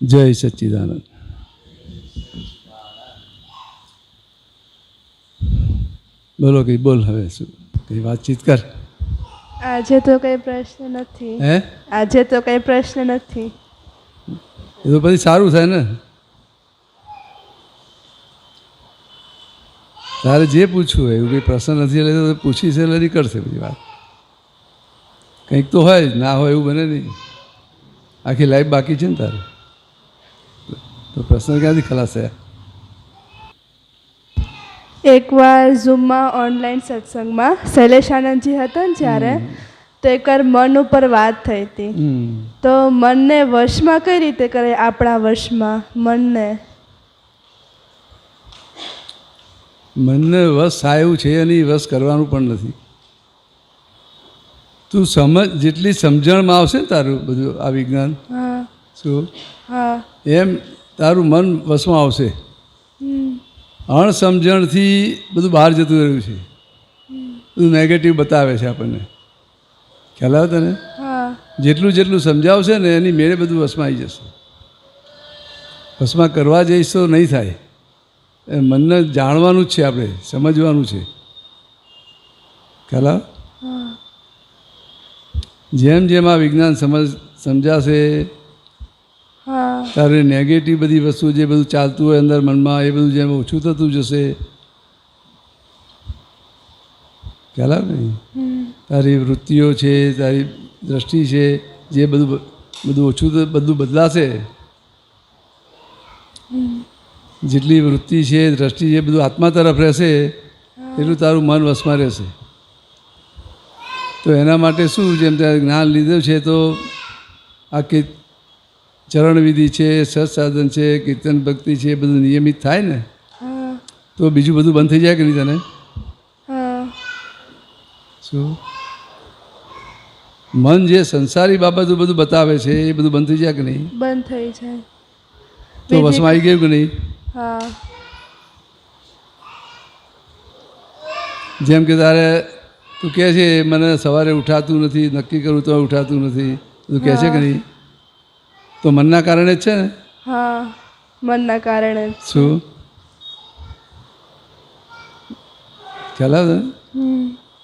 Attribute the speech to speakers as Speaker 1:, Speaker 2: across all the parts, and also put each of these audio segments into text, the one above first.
Speaker 1: જય સચ્ચિદાનંદ. બોલો કંઈ બોલ, હવે શું કંઈ વાતચીત કર.
Speaker 2: આજે તો કઈ પ્રશ્ન નથી.
Speaker 1: હે?
Speaker 2: આજે તો કઈ પ્રશ્ન નથી.
Speaker 1: એ તો પછી સારું થાય ને. તારે જે પૂછવું હોય એવું કંઈ પ્રશ્ન નથી એટલે તો પૂછી છે એટલે નીકળશે બધી વાત. કંઈક તો હોય જ, ના હોય એવું બને નહીં. આખી લાઈફ બાકી છે ને તારે, તો પ્રશ્ન ક્યાંથી ખલાસ થયા?
Speaker 2: એકવાર ઝૂમમાં ઓનલાઈન સત્સંગમાં શૈલેષ આનંદજી હતા ને જ્યારે, તો એકવાર મન ઉપર વાત થઈ હતી. તો મનને વશમાં કઈ રીતે કરે? આપણા વશમાં
Speaker 1: મનને વશ થાય એવું છે અને વશ કરવાનું પણ નથી. તું સમજ, જેટલી સમજણમાં આવશે ને તારું બધું આ વિજ્ઞાન, શું એમ તારું મન વશમાં આવશે. અણસમજણથી બધું બહાર જતું રહ્યું છે, બધું નેગેટિવ બતાવે છે આપણને. ખ્યાલ આવે તને? જેટલું જેટલું સમજાવશે ને એની મેળે બધું વશમાં આવી જશે. વશમાં કરવા જઈશ તો નહીં થાય. મનને જાણવાનું જ છે, આપણે સમજવાનું છે. ખ્યાલ આવે? જેમ જેમ આ વિજ્ઞાન સમજાશે તારે નેગેટિવ બધી વસ્તુ જે બધું ચાલતું હોય અંદર મનમાં એ બધું જેમ ઓછું થતું જશે. ખ્યાલ આવે ને? તારી વૃત્તિઓ છે, તારી દ્રષ્ટિ છે, જે બધું ઓછું બધું બદલાશે. જેટલી વૃત્તિ છે, દ્રષ્ટિ છે, બધું આત્મા તરફ રહેશે એટલું તારું મન વશમાં રહેશે. તો એના માટે શું, જેમ ત્યાં જ્ઞાન લીધું છે તો આ ચરણવિધિ છે, સત્સાધન છે, કીર્તન ભક્તિ છે, એ બધું નિયમિત થાય ને તો બીજું બધું બંધ થઈ જાય કે નહીં તને? શું મન જે સંસારી બાબતો બધું બતાવે છે એ બધું બંધ થઈ જાય કે નહીં?
Speaker 2: બંધ થઈ જાય.
Speaker 1: તો વશમાં આવી ગયું કે નહીં? જેમ કે તારે તું કહે છે મને સવારે ઉઠાતું નથી, નક્કી કરું તો ઉઠાતું નથી, તું કહે છે કે નહીં? તો મનના કારણે જ છે ને?
Speaker 2: મનના કારણે.
Speaker 1: શું ખ્યાલ આવે ને?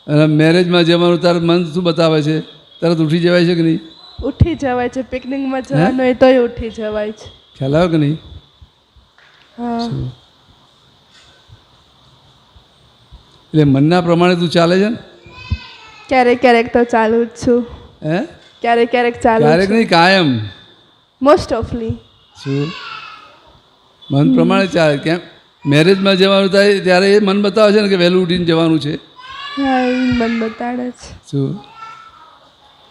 Speaker 1: અને મેરેજમાં જવાનું તારે મન શું બતાવે છે? તરત ઉઠી જવાય છે કે નહીં?
Speaker 2: ઉઠી જવાય છે. પિકનિકમાં જવાનું હોય તોય ઉઠી જવાય છે.
Speaker 1: ખ્યાલ આવે કે નહીં? એટલે મનના પ્રમાણે તું ચાલે છે ને?
Speaker 2: ક્યારેક ક્યારેક તો ચાલુ જ છું.
Speaker 1: હે?
Speaker 2: ક્યારેક ક્યારેક ચાલુ.
Speaker 1: ક્યારેક નહીં, કાયમ.
Speaker 2: મોસ્ટ ઓફલી.
Speaker 1: શું મન પ્રમાણે ચાલે? કેમ? મેરેજમાં જવાનું થાય ત્યારે એ મન બતાવે છે ને કે વહેલું ઉઠીને જવાનું છે.
Speaker 2: મન બતાડે છે.
Speaker 1: શું?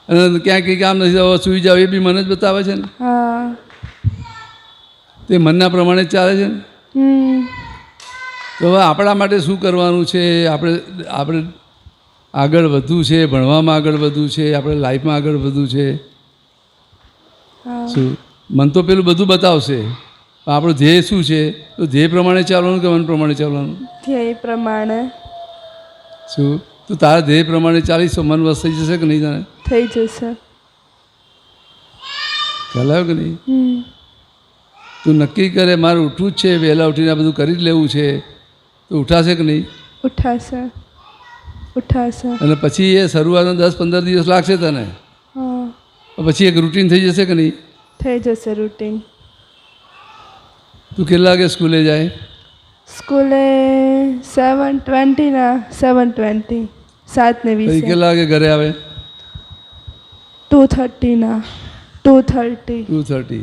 Speaker 1: અને ક્યાંક કંઈ કામ નથી, સુઈ જાવ એ બી મન જ બતાવે છે ને. તે મનના પ્રમાણે જ ચાલે છે ને. તો હવે આપણા માટે શું કરવાનું છે? આપણે આગળ વધવું છે, ભણવામાં આગળ વધવું છે, આપણે લાઈફમાં આગળ વધવું છે. શું મન તો પેલું બધું બતાવશે, આપણું ધ્યેય શું છે? તો ધ્યેય પ્રમાણે ચાલવાનું કે મન પ્રમાણે ચાલવાનું?
Speaker 2: ધ્યેય પ્રમાણે.
Speaker 1: શું તું તારા ધ્યેય પ્રમાણે ચાલીશ તો મન વસ થઈ જશે કે નહીં? તને
Speaker 2: થઈ જશે.
Speaker 1: ખ્યાલ આવ્યો કે નહીં? તું નક્કી કરે મારે ઉઠવું જ છે, વહેલા ઉઠીને આ બધું કરી જ લેવું છે, તો ઉઠાશે કે નહીં?
Speaker 2: ઉઠાશે.
Speaker 1: અને પછી એ શરૂઆતના 10-15 દિવસ લાગશે તને, પછી એક રૂટીન થઈ જશે કે નહીં?
Speaker 2: થઈ જશે રૂટીન.
Speaker 1: તું કેટલા વાગે સ્કૂલે જાય?
Speaker 2: સ્કૂલે 7:20. 7:20.
Speaker 1: પછી કેટલા વાગે ઘરે આવે?
Speaker 2: 2:30.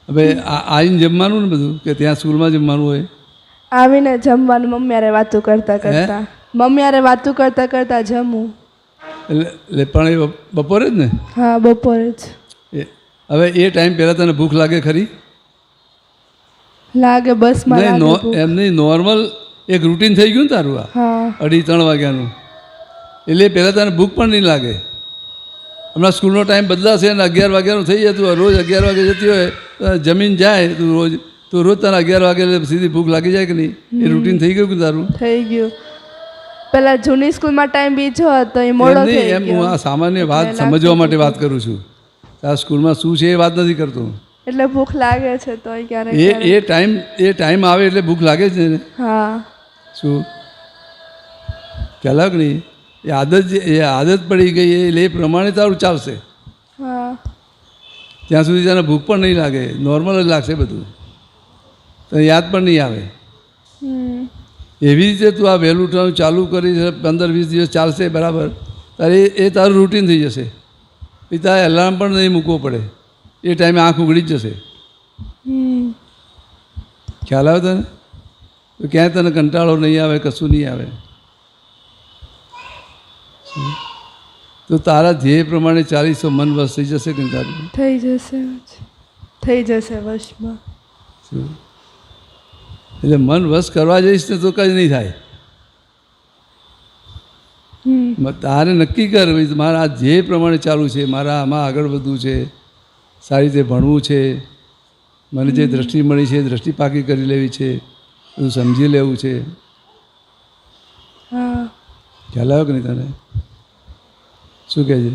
Speaker 1: હવે આવીને જમવાનું ને બધું કે ત્યાં સ્કૂલમાં જમવાનું હોય?
Speaker 2: આવીને જમવાનું. મમ્મી હારે વાતું કરતા જમવું.
Speaker 1: એટલે પણ એ બપોરે જ ને?
Speaker 2: બપોરે જ.
Speaker 1: હવે એ ટાઈમ પહેલાં તને ભૂખ લાગે ખરી?
Speaker 2: લાગે. બસમાં
Speaker 1: એમ નહીં, નોર્મલ એક રૂટીન થઈ ગયું ને તારું આ 2:30 વાગ્યાનું, એટલે પહેલાં તને ભૂખ પણ નહીં લાગે. હમણાં સ્કૂલનો ટાઈમ બદલાશે ને 11 વાગ્યાનું થઈ જતું હોય, રોજ 11 વાગે જતી હોય જમીન જાય તું રોજ, તો રોજ તને 11 વાગે સીધી ભૂખ લાગી જાય કે નહીં? એ રૂટીન થઈ ગયું કે તારું?
Speaker 2: થઈ ગયું. પેલા જૂની સ્કૂલમાં ટાઈમ બીજો હતો, એ મોડો થઈ ગયો.
Speaker 1: એમ હું આ સામાન્ય વાત સમજવા માટે વાત કરું છું. આ સ્કૂલમાં શું છે એ વાત નથી કરતો.
Speaker 2: એટલે ભૂખ લાગે છે તોય ક્યારેક
Speaker 1: એ ટાઈમ આવે એટલે ભૂખ લાગે છે ને.
Speaker 2: હા.
Speaker 1: શું ખ્યાલ કે નહીં? એ આદત પડી ગઈ એટલે એ પ્રમાણે તારું ચાલશે.
Speaker 2: હા.
Speaker 1: ત્યાં સુધી તને ભૂખ પણ નહીં લાગે, નોર્મલ જ લાગશે બધું, તને યાદ પણ નહીં આવે. એવી રીતે તું આ વહેલું ઉઠવાનું ચાલુ કરી 15-20 દિવસ ચાલશે બરાબર, તારે એ તારું રૂટીન થઈ જશે. પછી તારે એલાર્મ પણ નહીં મૂકવો પડે, એ ટાઈમે આંખ ઉઘડી જ જશે. ખ્યાલ આવે તને? તો ક્યાંય તને કંટાળો નહીં આવે, કશું નહીં આવે. તો તારા ધ્યેય પ્રમાણે ચાલીસ મન વશ થઈ જશે કે તારું?
Speaker 2: થઈ જશે વશમાં.
Speaker 1: એટલે મન વશ કરવા જઈશ ને તો કંઈ નહીં થાય. તારે નક્કી કર મારા આ ધ્યેય પ્રમાણે ચાલુ છે, મારા આમાં આગળ વધવું છે, સારી રીતે ભણવું છે, મને જે દ્રષ્ટિ મળી છે એ દ્રષ્ટિ પાકી કરી લેવી છે, બધું સમજી લેવું છે. ખ્યાલ આવ્યો કે નહીં તને? શું કહે છે?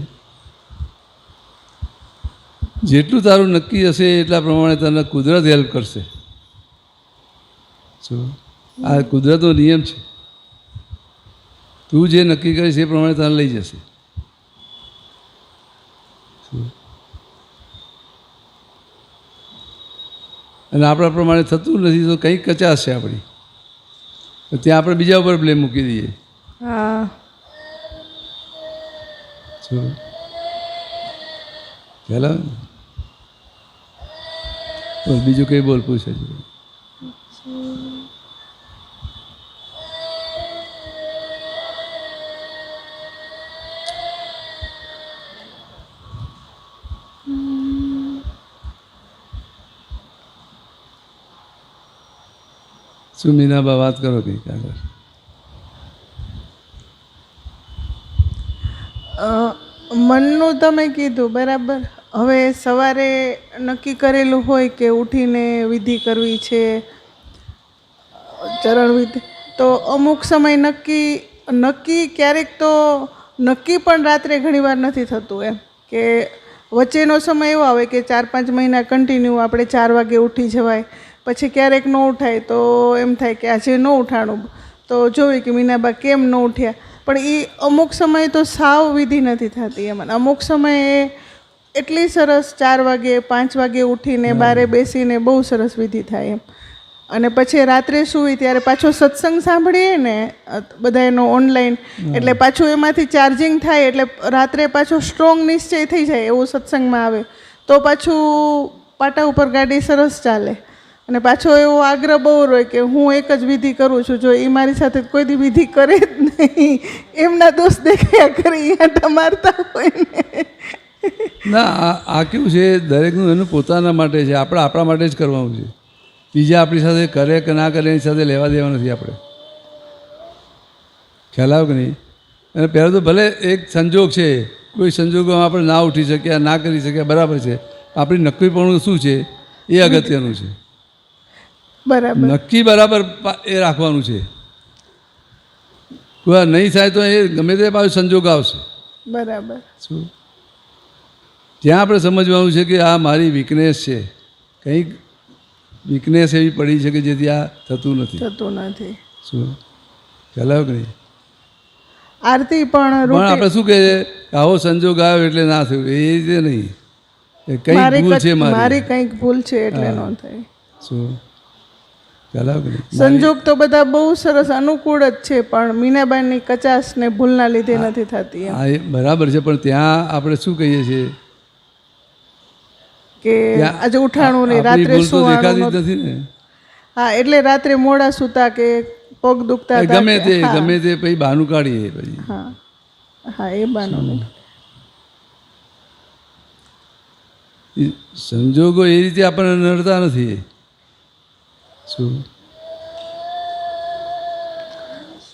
Speaker 1: જેટલું તારું નક્કી હશે એટલા પ્રમાણે તને કુદરત હેલ્પ કરશે. શું આ કુદરતનો નિયમ છે? તું જે નક્કી કરીશ એ પ્રમાણે તને લઈ જશે. અને આપણા પ્રમાણે થતું નથી તો કંઈક કચાશ છે આપણી, ત્યાં આપણે બીજા ઉપર બ્લેમ મૂકી દઈએ. શું ખ્યાલ આવે? બીજું કંઈ બોલ પૂછે છે? શું મીનાબા વાત કરો કંઈક આગળ?
Speaker 3: મનનું તમે કીધું બરાબર. હવે સવારે નક્કી કરેલું હોય કે ઉઠીને વિધિ કરવી છે, ચરણ વિધિ, તો અમુક સમય નક્કી ક્યારેક તો નક્કી પણ રાત્રે ઘણીવાર નથી થતું. એમ કે વચ્ચેનો સમય એવો આવે કે 4-5 મહિના કન્ટિન્યુ આપણે 4 વાગે ઉઠી જવાય, પછી ક્યારેક ન ઉઠાય તો એમ થાય કે આજે ન ઉઠાણું, તો જોઈએ કે મીનાબા કેમ ન ઉઠ્યા. પણ એ અમુક સમયે તો સાવ વિધિ નથી થતી. એમાં અમુક સમયે એટલી સરસ 4 વાગે 5 વાગે ઉઠીને બારે બેસીને બહુ સરસ વિધિ થાય એમ. અને પછી રાત્રે સૂઈ ત્યારે પાછો સત્સંગ સાંભળીએ ને બધા એનો ઓનલાઈન, એટલે પાછું એમાંથી ચાર્જિંગ થાય એટલે રાત્રે પાછો સ્ટ્રોંગ નિશ્ચય થઈ જાય એવું સત્સંગમાં આવે તો પાછું પાટા ઉપર ગાડી સરસ ચાલે. અને પાછો એવો આગ્રહ બહુ હોય કે હું એક જ વિધિ કરું છું, જો એ મારી સાથે કોઈ દી વિધિ કરે જ નહીં, એમના દોષ દેખાયા કરી આંટા મારતા હોય ને.
Speaker 1: ના, આ કેવું છે, દરેકનું એનું પોતાના માટે છે, આપણે આપણા માટે જ કરવાનું છે. બીજા આપણી સાથે કરે કે ના કરે એની સાથે લેવા દેવા નથી આપણે. ખ્યાલ આવ્યો કે નહીં? અને પહેલાં તો ભલે એક સંજોગ છે, કોઈ સંજોગોમાં આપણે ના ઉઠી શક્યા, ના કરી શક્યા, બરાબર છે. આપણી નક્કીપણું શું છે એ અગત્યનું છે.
Speaker 3: બરાબર,
Speaker 1: નક્કી બરાબર એ રાખવાનું છે. કોઈ નહીં થાય તો એ ગમે તે પાછું સંજોગ આવશે.
Speaker 3: બરાબર.
Speaker 1: શું ત્યાં આપણે સમજવાનું છે કે આ મારી વીકનેસ છે, કંઈક વીકનેસ એવી પડી છે કે જેથી આ થતું નથી. શું ખ્યાલ આવ્યો કે નહીં?
Speaker 3: આરતી પણ
Speaker 1: આપણે શું કહે છે, આવો સંજોગ આવ્યો એટલે ના થયું, એ રીતે નહીં. કંઈક ભૂલ છે
Speaker 3: મારી, કંઈક ભૂલ છે એટલે ન થાય.
Speaker 1: શું ખ્યાલ આવ્યો કે નહીં?
Speaker 3: સંજોગ તો બધા બહુ સરસ અનુકૂળ જ છે, પણ મીનાબાઈની કચાશ ને ભૂલના લીધે નથી થતી.
Speaker 1: હા, એ બરાબર છે, પણ ત્યાં આપણે શું કહીએ છીએ
Speaker 3: કે આજે ઉઠાણું નહીં, રાત્રે સુવાનું
Speaker 1: નથી ને.
Speaker 3: હા, એટલે રાત્રે મોડા સૂતા કે પગ દુખતા
Speaker 1: ગમે તે પછી બહાનું કાઢીએ પછી.
Speaker 3: હા હા, એ બહાનું નહીં.
Speaker 1: સંજોગો એ રીતે આપણને નડતા નથી. શું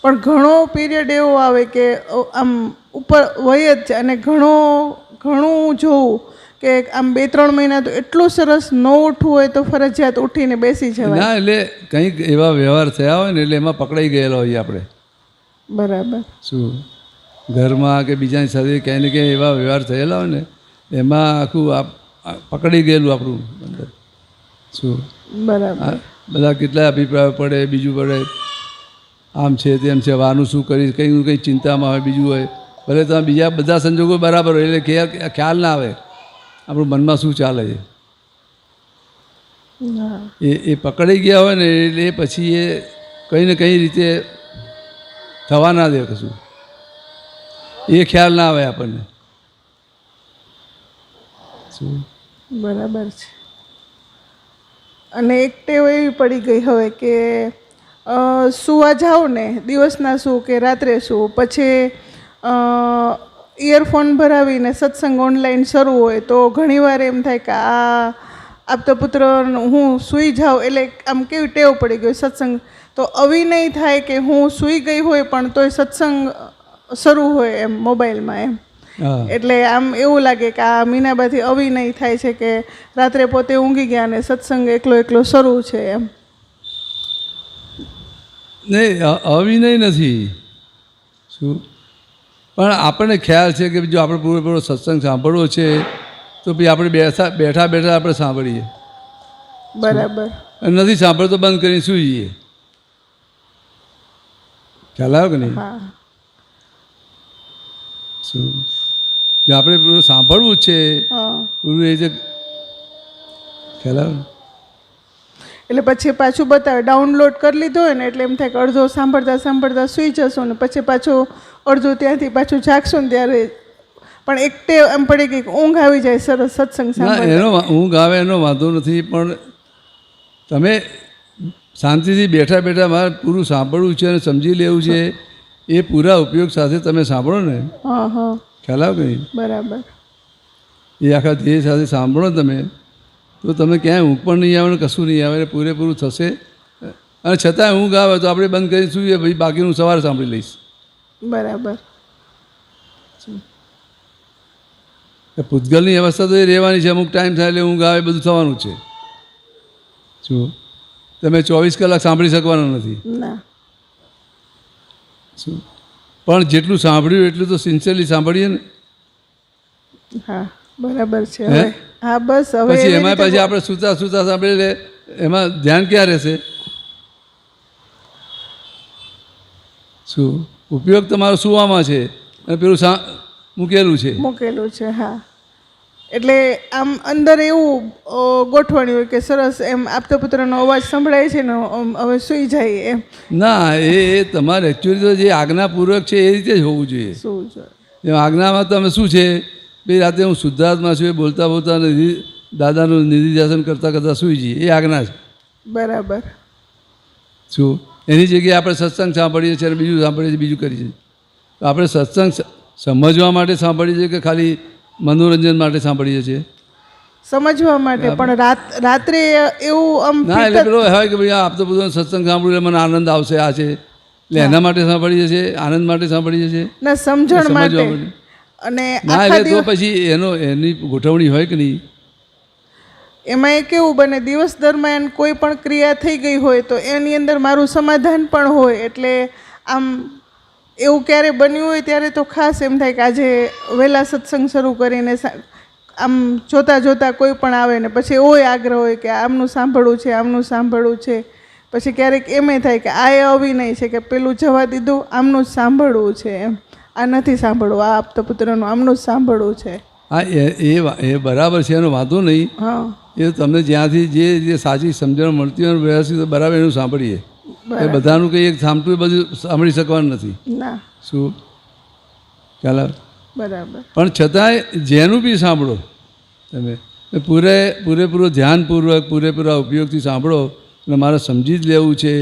Speaker 3: પણ ઘણો પીરિયડ એવો આવે કે આમ ઉપર વય જ છે, અને ઘણું જોવું કે આમ 2-3 મહિના તો એટલું સરસ ન ઉઠવું હોય તો ફરજિયાત ઉઠીને બેસી જવાય.
Speaker 1: ના, એટલે કંઈક એવા વ્યવહાર થયા હોય ને એટલે એમાં પકડાઈ ગયેલા હોઈએ આપણે.
Speaker 3: બરાબર.
Speaker 1: શું ઘરમાં કે બીજાની સાથે ક્યાંય ને ક્યાંય એવા વ્યવહાર થયેલા હોય ને એમાં આખું પકડી ગયેલું આપણું અંદર. શું
Speaker 3: બરાબર.
Speaker 1: આ બધા કેટલા અભિપ્રાયો પડે, બીજું પડે, આમ છે તેમ છે, વાનું શું કરીશ, કંઈ કંઈ ચિંતામાં હોય, બીજું હોય. ભલે તમે બીજા બધા સંજોગો બરાબર હોય એટલે ખ્યાલ ના આવે આપણું મનમાં શું ચાલે છે.
Speaker 3: હા.
Speaker 1: એ પકડી ગયા હોય ને એટલે પછી એ કંઈ ને કંઈ રીતે થવા ના દે કશું, એ ખ્યાલ ના આવે આપણને. શું
Speaker 3: બરાબર છે. અને એક ટેવ એવી પડી ગઈ હવે કે સુવા જાઓ ને, દિવસના શું કે રાત્રે શું, પછી ઇયરફોન ભરાવીને સત્સંગ ઓનલાઈન શરૂ હોય તો ઘણીવાર એમ થાય કે આપતો પુત્ર હું સૂઈ જાઉં એટલે આમ કેવી ટેવ પડી ગઈ સત્સંગ. તો અવિનય થાય કે હું સૂઈ ગઈ હોય પણ તોય સત્સંગ શરૂ હોય એમ મોબાઈલમાં એમ.
Speaker 1: હા,
Speaker 3: એટલે આમ એવું લાગે કે આ મીનાબાથી અવિનય થાય છે કે રાત્રે પોતે ઊંઘી ગયા અને સત્સંગ એકલો એકલો શરૂ છે એમ.
Speaker 1: નહીં, અવિનય નથી. શું પણ આપણને ખ્યાલ છે કે જો આપણે પૂરેપૂરો સત્સંગ સાંભળવો છે તો પછી આપણે બેઠા બેઠા આપણે સાંભળીએ.
Speaker 3: બરાબર.
Speaker 1: અને નથી સાંભળતો બંધ કરીને સૂઈ જઈએ. ખ્યાલ આવ્યો કે નહીં?
Speaker 3: હા.
Speaker 1: શું જો આપણે પૂરું સાંભળવું જ છે,
Speaker 3: હા.
Speaker 1: પૂરું એ જે ખ્યાલ આવે ને?
Speaker 3: એટલે પછી પાછું બતાવે ડાઉનલોડ કરી લીધો હોય ને એટલે એમ થાય કે અડધો સાંભળતા સાંભળતા સૂઈ જશો ને પછી પાછું અડધું ત્યાંથી પાછું જાગશો ને ત્યારે પણ એક ટેવ એમ પડી ગઈ કે ઊંઘ આવી જાય સરસ સત્સંગ
Speaker 1: ના,
Speaker 3: સાંભળતા.
Speaker 1: એનો ઊંઘ આવે એનો વાંધો નથી, પણ તમે શાંતિથી બેઠા બેઠા મારે પૂરું સાંભળવું છે અને સમજી લેવું છે, એ પૂરા ઉપયોગ સાથે તમે સાંભળો ને,
Speaker 3: હા હા.
Speaker 1: ખ્યાલ આવે કે નહીં?
Speaker 3: બરાબર.
Speaker 1: એ આખા ધ્યેય સાથે સાંભળો તમે તો તમે ક્યાંય ઊંઘ પણ નહીં આવે ને કશું નહીં આવે ને પૂરેપૂરું થશે. અને છતાંય ઊંઘ આવે તો આપણે બંધ કરી સૂઈએ, ભાઈ બાકીનું સવારે સાંભળી લઈશ.
Speaker 3: બરાબર.
Speaker 1: પૂતગલની અવસ્થા તો એ રહેવાની છે, અમુક ટાઈમ થાય એટલે ઊંઘ આવે બધું થવાનું છે. શું તમે 24 કલાક સાંભળી શકવાના નથી.
Speaker 3: ના.
Speaker 1: શું પણ જેટલું સાંભળ્યું એટલું તો સિન્સિયરલી સાંભળીએ ને.
Speaker 3: હા બરાબર છે.
Speaker 1: હે?
Speaker 3: હવે હા બસ હવે
Speaker 1: પછી
Speaker 3: એવી
Speaker 1: એમાં
Speaker 3: રીતે
Speaker 1: પછી આપણે સૂતા સૂતા સાંભળી લે એમાં ધ્યાન ક્યાં રહેશે? શું ઉપયોગ તમારો સુવામાં છે અને પેલું મૂકેલું છે.
Speaker 3: મૂકેલું છે. હા. એટલે આમ અંદર એવું ગોઠવણી હોય કે સરસ એમ આપતો પુત્રનો અવાજ સંભળાય છે ને હવે સૂઈ જાય એમ.
Speaker 1: ના, એ તમારે એકચ્યુઅલી તો જે આજ્ઞાપૂર્વક છે એ રીતે જ હોવું જોઈએ.
Speaker 3: શું જોઈએ.
Speaker 1: જેમ આજ્ઞામાં તમે શું છે ભાઈ રાતે હું શુદ્ધાત્મા છું એ બોલતા બોલતા દાદાનું નિધિધ્યાસન કરતાં કરતાં સૂઈ જઈએ, એ આજ્ઞા છે.
Speaker 3: બરાબર.
Speaker 1: શું એની જગ્યાએ આપણે સત્સંગ સાંભળીએ છીએ અને બીજું સાંભળીએ છીએ, બીજું કરીએ છીએ. તો આપણે સત્સંગ સમજવા માટે સાંભળીએ છીએ કે ખાલી મનોરંજન માટે સાંભળીએ છીએ?
Speaker 3: સમજવા માટે. પણ રાત્રે એવું આમ
Speaker 1: ના, એટલે પેલો હોય કે ભાઈ આપતો બધો સત્સંગ સાંભળ્યું એટલે મને આનંદ આવશે, આ છે એટલે એના માટે સાંભળીએ છીએ, આનંદ માટે સાંભળીએ છીએ,
Speaker 3: ના સમજણ માટે.
Speaker 1: સમજવા માટે.
Speaker 3: અને
Speaker 1: ના, એટલે તો પછી એની ગોઠવણી હોય કે નહીં?
Speaker 3: એમાં એ કેવું બને દિવસ દરમિયાન કોઈ પણ ક્રિયા થઈ ગઈ હોય તો એની અંદર મારું સમાધાન પણ હોય. એટલે આમ એવું ક્યારે બન્યું હોય ત્યારે તો ખાસ એમ થાય કે આજે વહેલા સત્સંગ શરૂ કરીને આમ જોતાં જોતાં કોઈ પણ આવે ને પછી એવો આગ્રહ હોય કે આમનું સાંભળવું છે, આમનું સાંભળવું છે. પછી ક્યારેક એમ થાય કે આ એ અવિનય છે કે પેલું જવા દીધું, આમનું જ સાંભળવું છે એમ, આ નથી સાંભળવું, આ આપતો પુત્રનું આમનું જ સાંભળવું છે.
Speaker 1: હા, એ બરાબર છે, એનો વાંધો નહીં.
Speaker 3: હા.
Speaker 1: એ તમને જ્યાંથી જે સાચી સમજણ મળતી હોય વ્યવસ્થિત બરાબર એનું સાંભળીએ. એ બધાનું કંઈ એક સાંભળવું બધું સાંભળી શકવાનું નથી.
Speaker 3: ના.
Speaker 1: શું ખ્યાલ આવે?
Speaker 3: બરાબર.
Speaker 1: પણ છતાંય જેનું બી સાંભળો તમે પૂરેપૂરો ધ્યાનપૂર્વક પૂરેપૂરા ઉપયોગથી સાંભળો અને મારે સમજી જ લેવું છે,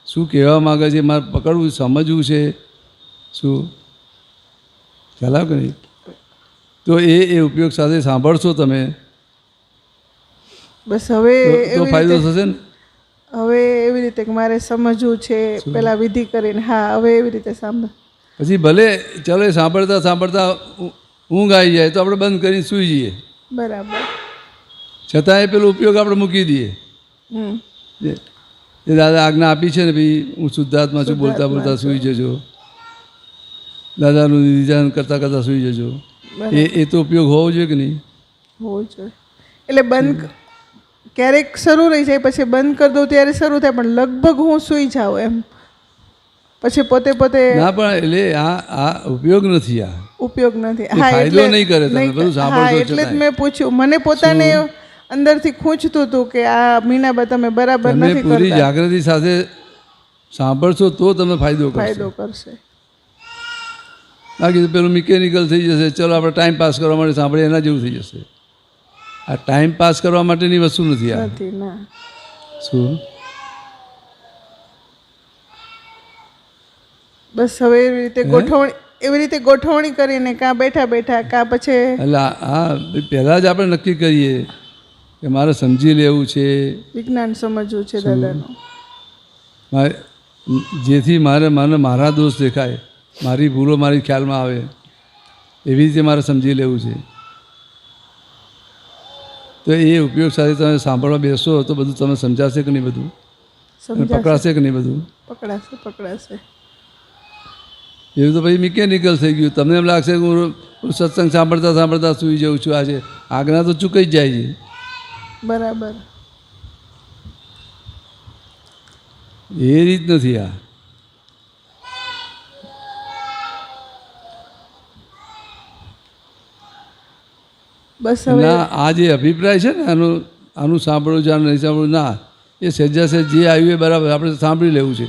Speaker 1: શું કહેવા માગે છે, મારે પકડવું સમજવું છે. શું ખ્યાલ આવે કે નહીં? તો એ ઉપયોગ સાથે સાંભળશો તમે
Speaker 3: બસ હવે
Speaker 1: તો ફાયદો થશે ને.
Speaker 3: હવે એવી રીતે કે મારે સમજવું છે પેલા વિધિ કરીને. હા, હવે એવી રીતે સાંભળ.
Speaker 1: પછી ભલે ચાલો એ સાંભળતા સાંભળતા ઊંઘ આવી જાય તો આપણે બંધ કરીને સૂઈ જઈએ.
Speaker 3: બરાબર.
Speaker 1: છતાં એ પેલો ઉપયોગ આપણે મૂકી દઈએ. એ દાદા આજ્ઞા આપી છે ને ભાઈ હું શુદ્ધાત્મા છું, બોલતા બોલતા સૂઈ જજો, દાદાનું નિધિધ્યાસન કરતાં કરતાં સૂઈ જજો. એ તો ઉપયોગ હોવો જોઈએ કે નહીં?
Speaker 3: હોવું જોઈએ. એટલે બંધ ક્યારેક શરૂ રહી જાય, પછી બંધ કરી દઉં ત્યારે શરૂ થાય, પણ લગભગ હું સૂઈ જાઉં એમ, પછી પોતે
Speaker 1: ના પણ એટલે આ ઉપયોગ નથી, આ
Speaker 3: ઉપયોગ નથી.
Speaker 1: એ ફાયદો નહીં કરે, તમે બધું સાંભળશો
Speaker 3: એટલે જ મેં પૂછ્યું, મને પોતાને અંદરથી ખૂંચતું હતું કે આ મીનાબા તમે બરાબર
Speaker 1: તમે
Speaker 3: નથી
Speaker 1: પૂરી
Speaker 3: કરતા.
Speaker 1: જાગૃતિ સાથે સાંભળશો તો તમને ફાયદો
Speaker 3: ફાયદો
Speaker 1: કરશે.
Speaker 3: કરશે.
Speaker 1: બાકી પેલું મિકેનિકલ થઈ જશે, ચલો આપણે ટાઈમ પાસ કરવા માટે સાંભળીએ એના જેવું થઈ જશે. આ ટાઈમ પાસ કરવા માટેની વસ્તુ નથી આ.
Speaker 3: નથી ના.
Speaker 1: શું
Speaker 3: બસ હવે એવી રીતે ગોઠવણી કરીને કાં બેઠા બેઠા કાં પછી
Speaker 1: એટલે આ પહેલાં જ આપણે નક્કી કરીએ કે મારે સમજી લેવું છે,
Speaker 3: વિજ્ઞાન સમજવું છે દાદાનું.
Speaker 1: જેથી મને મારા દોષ દેખાય, મારી ભૂલો મારી ખ્યાલમાં આવે, એવી રીતે મારે સમજી લેવું છે. તો એ ઉપયોગ સાથે તમે સાંભળવા બેસો તો બધું તમે સમજાશે કે નહીં, બધું પકડાશે કે નહીં, બધું
Speaker 3: પકડાશે.
Speaker 1: એવું તો પછી મિકેનિકલ થઈ ગયું. તમને એમ લાગશે કે હું સત્સંગ સાંભળતા સાંભળતા સૂઈ જાઉં છું. આજે આજ્ઞા તો ચૂકાઈ જ જાય છે.
Speaker 3: બરાબર.
Speaker 1: એ રીત નથી આ.
Speaker 3: બસ હવે
Speaker 1: ના, આ જે અભિપ્રાય છે ને આનું સાંભળવું છે, આનું નહીં સાંભળવું, ના, એ સહેજા સહેજ જે આવ્યું એ બરાબર આપણે સાંભળી લેવું છે.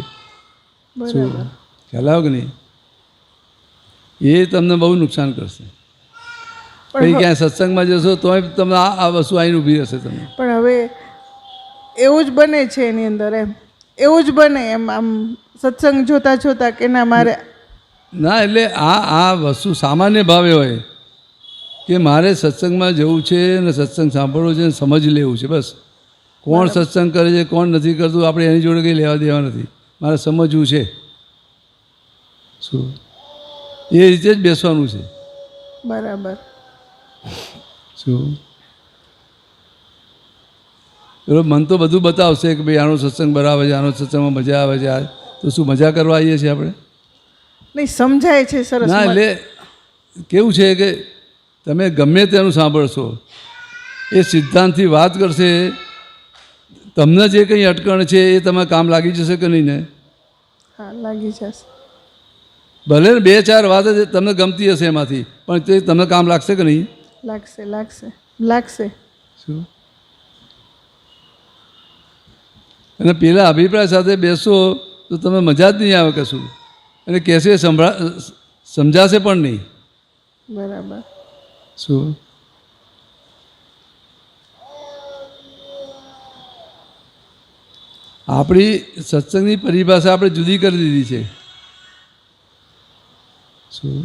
Speaker 1: શું
Speaker 3: બરાબર.
Speaker 1: ખ્યાલ આવ્યો કે નહીં? એ તમને બહુ નુકસાન કરશે. પછી ક્યાંય સત્સંગમાં જશો તોય તમને આ વસ્તુ આવીને ઊભી રહેશે તમને.
Speaker 3: પણ હવે એવું જ બને છે એની અંદર, એમ એવું જ બને એમ, આમ સત્સંગ જોતા જોતા કે ના મારે
Speaker 1: ના, એટલે આ વસ્તુ સામાન્ય ભાવે હોય કે મારે સત્સંગમાં જવું છે અને સત્સંગ સાંભળવો છે અને સમજી લેવું છે. બસ કોણ સત્સંગ કરે છે કોણ નથી કરતું આપણે એની જોડે કંઈ લેવા દેવા નથી, મારે સમજવું છે. શું એ રીતે જ બેસવાનું છે.
Speaker 3: બરાબર.
Speaker 1: શું પેલો મન તો બધું બતાવશે કે ભાઈ આનો સત્સંગ બરાબર છે, આનો સત્સંગમાં મજા આવે છે, તો શું મજા કરવા આવીએ છીએ આપણે?
Speaker 3: નહીં, સમજાય છે સરસ.
Speaker 1: ના, એટલે કેવું છે કે તમે ગમે તેનું સાંભળશો, એ સિદ્ધાંતથી વાત કરશે, તમને જે કંઈ અટકણ છે એ તમે કામ લાગી જશે કે નહીં ને?
Speaker 3: હા, લાગી જશે.
Speaker 1: ભલે ને 2-4 વાત જ તમને ગમતી હશે એમાંથી, પણ તે તમને કામ લાગશે કે નહીં?
Speaker 3: લાગશે.
Speaker 1: શું અને પેલા અભિપ્રાય સાથે બેસો તો તમે મજા જ નહીં આવે કશું, અને કહેશે સમજાશે પણ નહીં.
Speaker 3: બરાબર.
Speaker 1: શું આપણી સત્સંગની પરિભાષા આપણે જુદી કરી દીધી છે. શું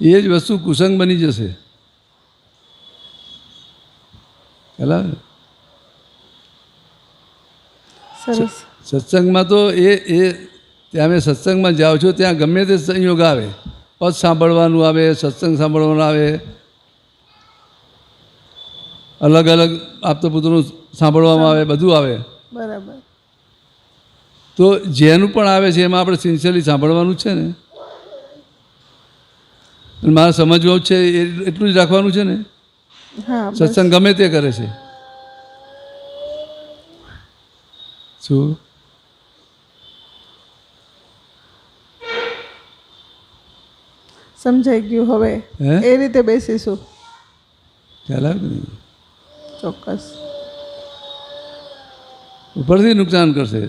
Speaker 1: એ જ વસ્તુ કુસંગ બની જશે. પેલા
Speaker 3: સરસ.
Speaker 1: સત્સંગમાં તો એ ત્યાં અમે સત્સંગમાં જાઓ છો ત્યાં ગમે તે સંયોગ આવે, પદ સાંભળવાનું આવે, સત્સંગ સાંભળવાનું આવે, અલગ અલગ આપતું સાંભળવામાં આવે, બધું આવે.
Speaker 3: બરાબર.
Speaker 1: તો જેનું પણ આવે છે એમાં આપણે સિન્સિયરલી સાંભળવાનું છે ને, અને મારે સમજવું છે એટલું જ રાખવાનું છે ને.
Speaker 3: હા,
Speaker 1: સત્સંગ ગમે તે કરે છે. શું
Speaker 3: સમજાઈ ગયું. હવે એ રીતે બેસીશું.
Speaker 1: ખ્યાલ આવે કે નહીં?
Speaker 3: ચોક્કસ.
Speaker 1: ઉપરથી નુકસાન કરશે.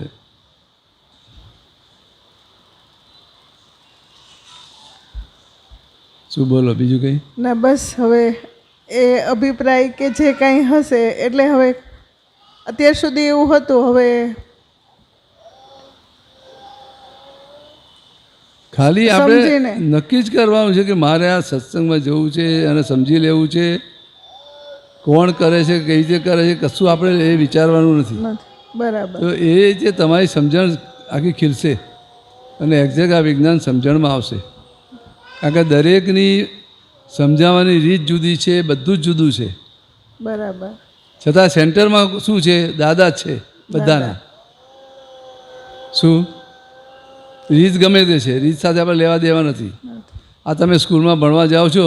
Speaker 1: શું બોલો બીજું કંઈ?
Speaker 3: ના, બસ હવે એ અભિપ્રાય કે જે કાંઈ હશે એટલે હવે અત્યાર સુધી એવું હતું, હવે
Speaker 1: ખાલી આપણે
Speaker 3: સમજીને.
Speaker 1: નક્કી જ કરવાનું છે કે મારે આ સત્સંગમાં જવું છે અને સમજી લેવું છે. કોણ કરે છે, કઈ રીતે કરે છે, કશું આપણે એ વિચારવાનું નથી.
Speaker 3: બરાબર.
Speaker 1: તો એ જે તમારી સમજણ આખી ખીલશે અને એક્ઝેક્ટ આ વિજ્ઞાન સમજણમાં આવશે. કારણ કે દરેકની સમજાવવાની રીત જુદી છે, બધું જ જુદું છે.
Speaker 3: બરાબર.
Speaker 1: છતાં સેન્ટરમાં શું છે? દાદા જ છે બધાના. શું રીત ગમે તે છે, રીત સાથે આપણે લેવા દેવા નથી. આ તમે સ્કૂલમાં ભણવા જાઓ છો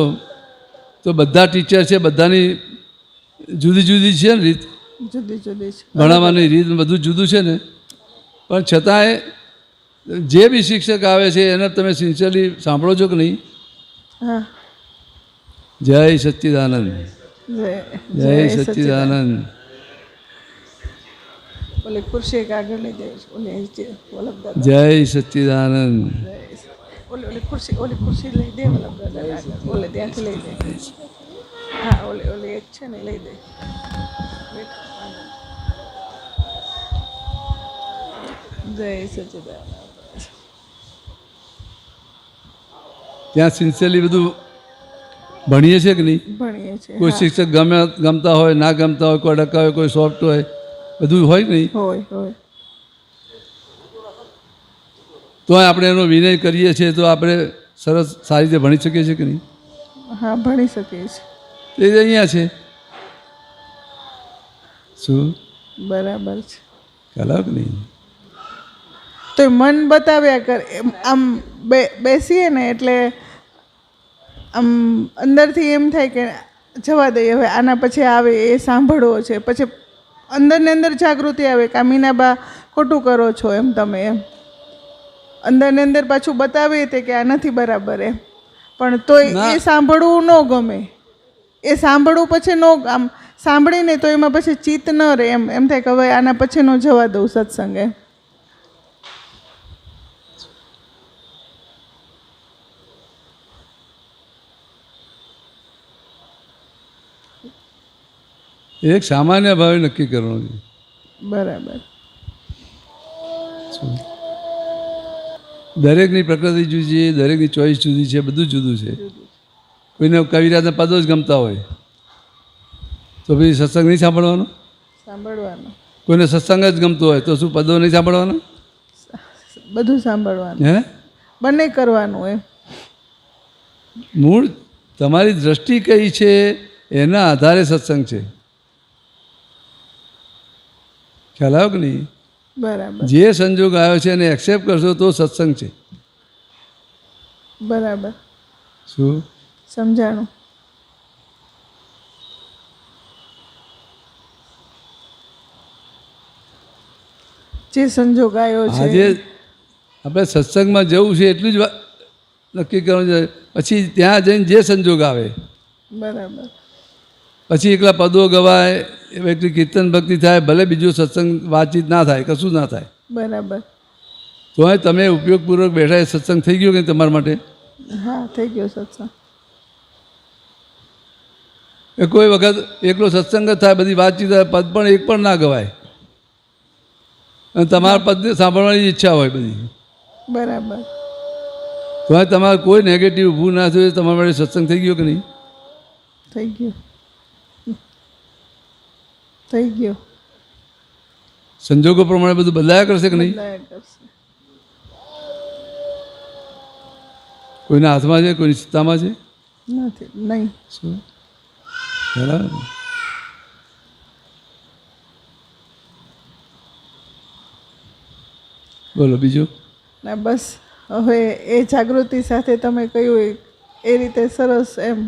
Speaker 1: તો બધા ટીચર છે, બધાની જુદી જુદી છે ને રીત,
Speaker 3: જુદી જુદી છે.
Speaker 1: ભણાવવાની રીત બધું જુદું છે ને, પણ છતાંય જે બી શિક્ષક આવે છે એને તમે સિન્સિયરલી સાંભળો છો કે નહીં?
Speaker 3: હા.
Speaker 1: જય સચ્ચિદાનંદ,
Speaker 3: જય
Speaker 1: જય સચ્ચિદાનંદ.
Speaker 3: ઓલી ખુરશી એક આગળ લઈ જાય છે. ઓલી જે વલ્લભ દાદા.
Speaker 1: જય સચ્ચિદાનંદ.
Speaker 3: ઓલી ખુરશી લઈ દે વલ્લભ દાદા આગળ. ઓલે ત્યાંથી લઈ દે. હા, ઓલી એક છે ને લઈ દે. જય સચ્ચિદાનંદ.
Speaker 1: ત્યાં સિન્સિયરલી બધું ભણીએ છીએ કે નહીં?
Speaker 3: ભણીએ છીએ.
Speaker 1: કોઈ શિક્ષક ગમતા હોય, ના ગમતા હોય, કોઈ અડકા હોય, કોઈ સોફ્ટ હોય, બધું હોય કે નહીં?
Speaker 3: હોય.
Speaker 1: તો આપણે એનો વિનય કરીએ છીએ તો આપણે સરસ સારી રીતે ભણી શકીએ છીએ કે નહીં?
Speaker 3: હા, ભણી શકીએ છીએ.
Speaker 1: તે જ અહીંયા છે. શું
Speaker 3: બરાબર છે.
Speaker 1: ખ્યાલ આવે કે નહીં?
Speaker 3: તો મન બતાવ્યા કર. આમ બેસીએ ને એટલે આમ અંદરથી એમ થાય કે જવા દઈએ, હવે આના પછી આવે એ સાંભળવો છે. પછી અંદરને અંદર જાગૃતિ આવે કે આ મીનાબા ખોટું કરો છો એમ તમે એમ. અંદરને અંદર પાછું બતાવીએ તે કે આ નથી બરાબર એમ, પણ તોય એ સાંભળવું ન ગમે. એ સાંભળવું પછી આમ સાંભળીને તો એમાં પછી ચિત્ત ન રહે એમ થાય કે હવે આના પછી ન જવા દઉં સત્સંગ એમ.
Speaker 1: એક સામાન્ય ભાવે નક્કી કરવાનું છે.
Speaker 3: બરાબર.
Speaker 1: દરેકની પ્રકૃતિ જુદી છે, દરેકની ચોઈસ જુદી છે, બધું જુદું છે. કોઈને કવિરાજના પદો જ ગમતા હોય તો પછી સત્સંગ નહીં સાંભળવાનો. કોઈને સત્સંગ જ ગમતો હોય તો શું પદો નહીં સાંભળવાના?
Speaker 3: બધું સાંભળવાનું.
Speaker 1: હે,
Speaker 3: બંને કરવાનું એમ.
Speaker 1: મૂળ તમારી દ્રષ્ટિ કઈ છે એના આધારે સત્સંગ છે. ખ્યાલ આવ્યો કે નહીં?
Speaker 3: બરાબર.
Speaker 1: જે સંજોગ આવ્યો છે એને એક્સેપ્ટ કરશો તો સત્સંગ છે.
Speaker 3: બરાબર.
Speaker 1: શું
Speaker 3: સમજાણું? જે સંજોગ આવ્યો છે
Speaker 1: આજે આપણે સત્સંગમાં જવું છે એટલું જ નક્કી કરવાનું છે. પછી ત્યાં જઈને જે સંજોગ આવે,
Speaker 3: બરાબર.
Speaker 1: પછી એકલા પદો ગવાય, એકલી કીર્તન ભક્તિ થાય, ભલે બીજું સત્સંગ વાતચીત ના થાય, કશું ના થાય,
Speaker 3: બરાબર.
Speaker 1: તો તમે ઉપયોગપૂર્વક બેઠા એ સત્સંગ થઈ ગયો કે તમારા માટે?
Speaker 3: હા, થઈ ગયો સત્સંગ.
Speaker 1: એ કોઈ વખત એકલો સત્સંગ જ થાય, બધી વાતચીત થાય, પદ પણ એક પણ ના ગવાય અને તમારા પદને સાંભળવાની ઈચ્છા હોય બધી,
Speaker 3: બરાબર.
Speaker 1: તો તમારે કોઈ નેગેટિવ ઊભું ના થયું, તમારા માટે સત્સંગ થઈ ગયો કે નહીં?
Speaker 3: થઈ ગયો. થઈ ગયો.
Speaker 1: સંજોગો પ્રમાણે બધું બદલાયા કરશે કે નહીં?
Speaker 3: બદલાયા કરશે.
Speaker 1: કોઈના હાથમાં છે, કોઈની ચિત્તામાં છે?
Speaker 3: નથી. નહીં.
Speaker 1: શું બરાબર. બોલો બીજું.
Speaker 3: ના બસ હવે એ જાગૃતિ સાથે તમે કહ્યું એ રીતે સરસ એમ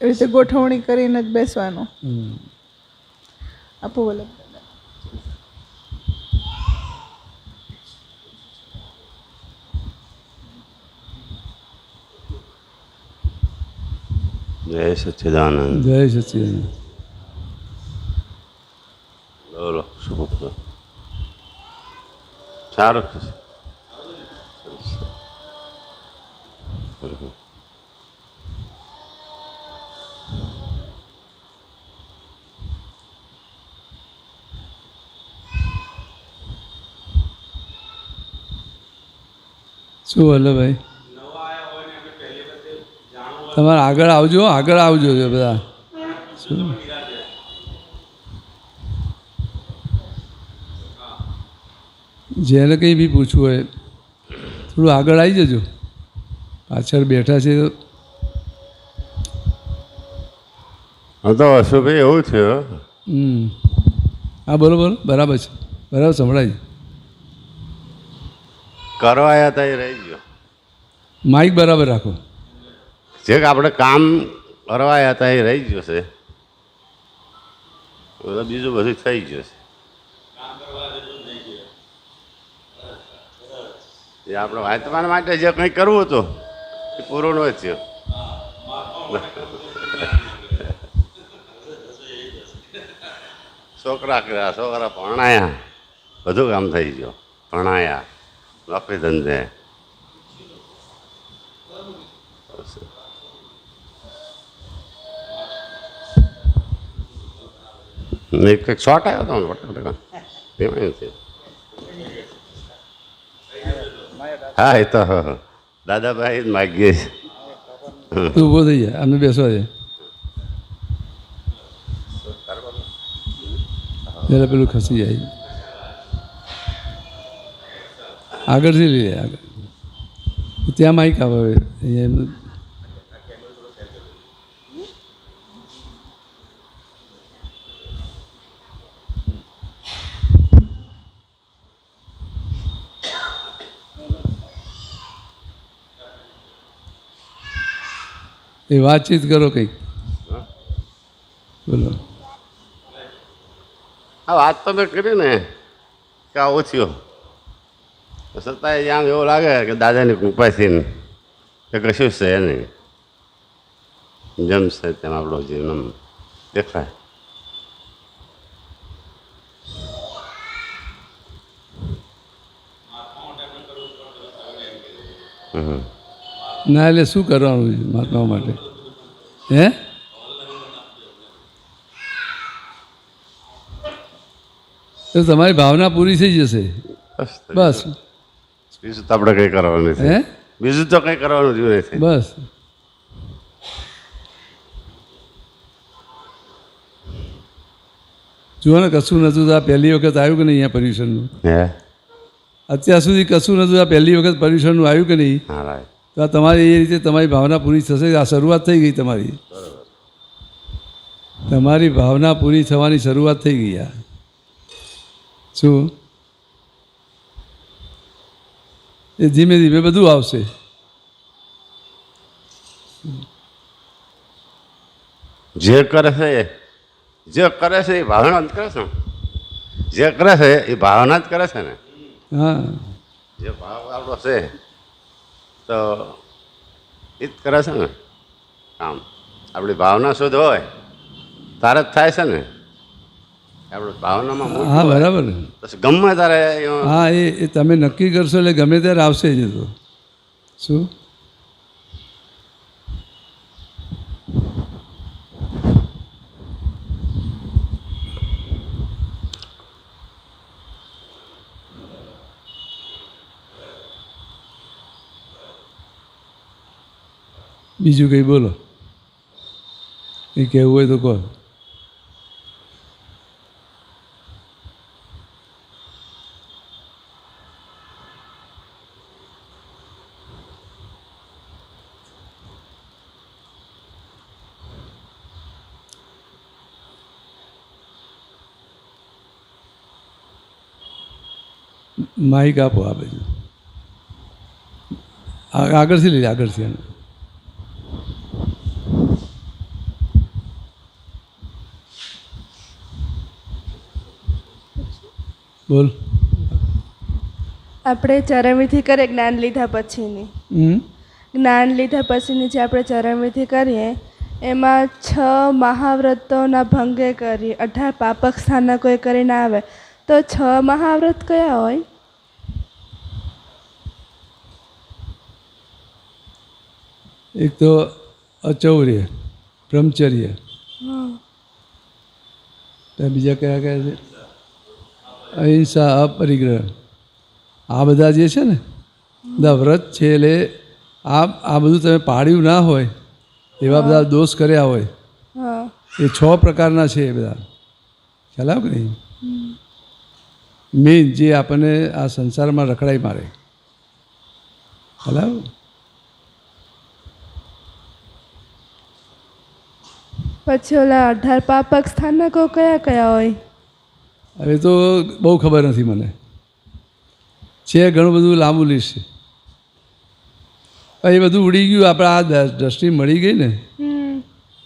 Speaker 3: એ રીતે ગોઠવણી કરીને જ બેસવાનું. આપો વલ્લભ દાદા.
Speaker 4: જય સચ્ચિદાનંદ.
Speaker 1: જય સચ્ચિદાનંદ.
Speaker 4: બોલો શું સારું છે.
Speaker 1: શું વલ્લભભાઈ, તમારે આગળ આવજો, આગળ આવજો બધા. શું જેને કંઈ બી પૂછવું હોય થોડું આગળ આવી જજો. પાછળ બેઠા છે તો
Speaker 4: હા તો અશુભાઈ એવું થયું.
Speaker 1: હા બોલો બોલો. બરાબર છે, બરાબર સંભળાય છે.
Speaker 4: કરવાયા હતા એ રહી ગયો.
Speaker 1: માઇક બરાબર રાખો.
Speaker 4: જે આપણે કામ ફરવાયા હતા એ રહી ગયો છે, બીજું બધું થઈ ગયું છે. એ આપણે વાંચવા માટે જે કંઈ કરવું હતું એ પૂરું ન થયું. છોકરા કર્યા, છોકરા ભણાયા, બધું કામ થઈ ગયું. ભણાયા, નોકરી ધંધે. કંઈક શોર્ટ આવ્યો હતો એમાં છે. હા એ તો દાદાભાઈ જ માગીએ છીએ.
Speaker 1: તું ઊભો થઈ જાય, અમને બેસવા દે. જરા પેલું ખસી જાય, આગળથી લઈ લે. આગળ ત્યાં માઇક આવે અહીંયા. એ વાતચીત કરો કંઈક, બોલો.
Speaker 4: હા વાત તો મેં કરી ને કે આ ઓછીઓ છતાંય આમ એવું લાગે કે દાદાની કૃપાથી કે કશું છે નહીં, જેમ છે તેમ આપણો જીવન દેખાય.
Speaker 1: ના એટલે શું કરવાનું છે મહાત્મા માટે? હે તો તમારી ભાવના પૂરી થઈ જશે બસ.
Speaker 4: બીજું તો આપણે કંઈ કરવાનું નથી.
Speaker 1: હે
Speaker 4: બીજું તો કંઈ કરવાનું જ નથી.
Speaker 1: બસ. જુઓ ને, કશું નહોતું તો આ પહેલી વખત આવ્યું કે નહીં અહીંયા પર્યુષણનું?
Speaker 4: હે
Speaker 1: અત્યાર સુધી કશું નહોતું, આ પહેલી વખત પર્યુષણનું આવ્યું કે નહીં?
Speaker 4: હા રાઈટ.
Speaker 1: તો આ તમારી એ રીતે તમારી ભાવના પૂરી થશે. આ શરૂઆત થઈ ગઈ તમારી. તમારી ભાવના પૂરી થવાની શરૂઆત થઈ ગઈ. આ શું એ ધીમે ધીમે બધું આવશે.
Speaker 4: જે કરે છે એ ભાવના જ કરે છે ને. જે કરે છે એ ભાવના જ કરે છે ને.
Speaker 1: હા,
Speaker 4: જે ભાવ આપણો છે તો એ જ કરે છે ને કામ. આપણી ભાવના શુદ્ધ હોય તારે જ થાય છે ને. આપણે ભાવનામાં
Speaker 1: હા,
Speaker 4: મોટું હોય
Speaker 1: બરાબર.
Speaker 4: પછી ગમે તારે
Speaker 1: હા, એ તમે નક્કી કરશો એટલે ગમે ત્યારે આવશે જ. તો શું બીજું કંઈ બોલો, એ કહેવું હોય તો કહો. માઇક આપો આ બાજુ. આગળથી લઈ લે, આગળથી. બોલ.
Speaker 2: આપણે ચરણવિધિ કરીએ જ્ઞાન લીધા પછીની, જ્ઞાન લીધા પછીની જે આપણે ચરણવિધિ કરીએ એમાં 6 મહાવ્રતોના ભંગે કરી 18 પાપક સ્થાનના કોઈ કરીને આવે તો 6 મહાવ્રત કયા હોય?
Speaker 1: એક તો અચૌર્ય, બ્રહ્મચર્ય, બીજા કયા કયા છે? અહિંસા, અપરિગ્રહ. આ બધા જે છે ને બધા વ્રત છે. એટલે આ બધું તમે પાળ્યું ના હોય, એવા બધા દોષ કર્યા હોય, એ 6 પ્રકારના છે. એ બધા ખ્યાલ આવે કે નહીં? મેઇન જે આપણને આ સંસારમાં રખડાઈ મારે. ખ્યાલ આવે?
Speaker 2: પછી ઓલા 18 પાપક સ્થાનના કોઈ કયા કયા હોય?
Speaker 1: હવે તો બહુ ખબર નથી મને. છે ઘણું બધું લાંબુ લિસ્ટ છે. એ બધું ઉડી ગયું. આપણે આ દ્રષ્ટિ મળી ગઈ ને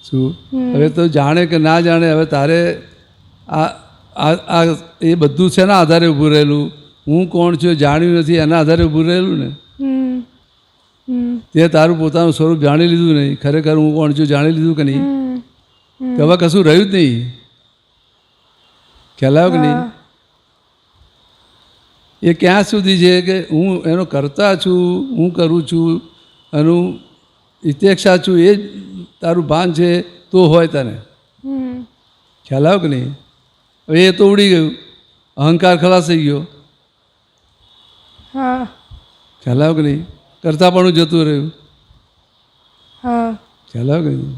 Speaker 1: શું હવે તો જાણે કે ના જાણે, હવે તારે આ આ આ એ બધું શેના આધારે ઊભું રહેલું? હું કોણ છું જાણ્યું નથી, એના આધારે ઊભું રહેલું ને. તે તારું પોતાનું સ્વરૂપ જાણી લીધું નહીં, ખરેખર હું કોણ છું જાણી લીધું કે નહીં? તો હવે કશું રહ્યું જ નહીં. ખ્યાલ આવ્યો કે નહીં? એ ક્યાં સુધી છે કે હું એનો કરતા છું, હું કરું છું, એનું ઇત્યેક્ષા છું, એ જ તારું ભાન છે તો હોય તને. ખ્યાલ આવ્યો કે નહીં? હવે એ તો ઉડી ગયું, અહંકાર ખલાસ થઈ ગયો. ખ્યાલ આવ્યો કે નહીં? કરતાપણું જતું રહ્યું. ખ્યાલ આવ્યો કે નહીં?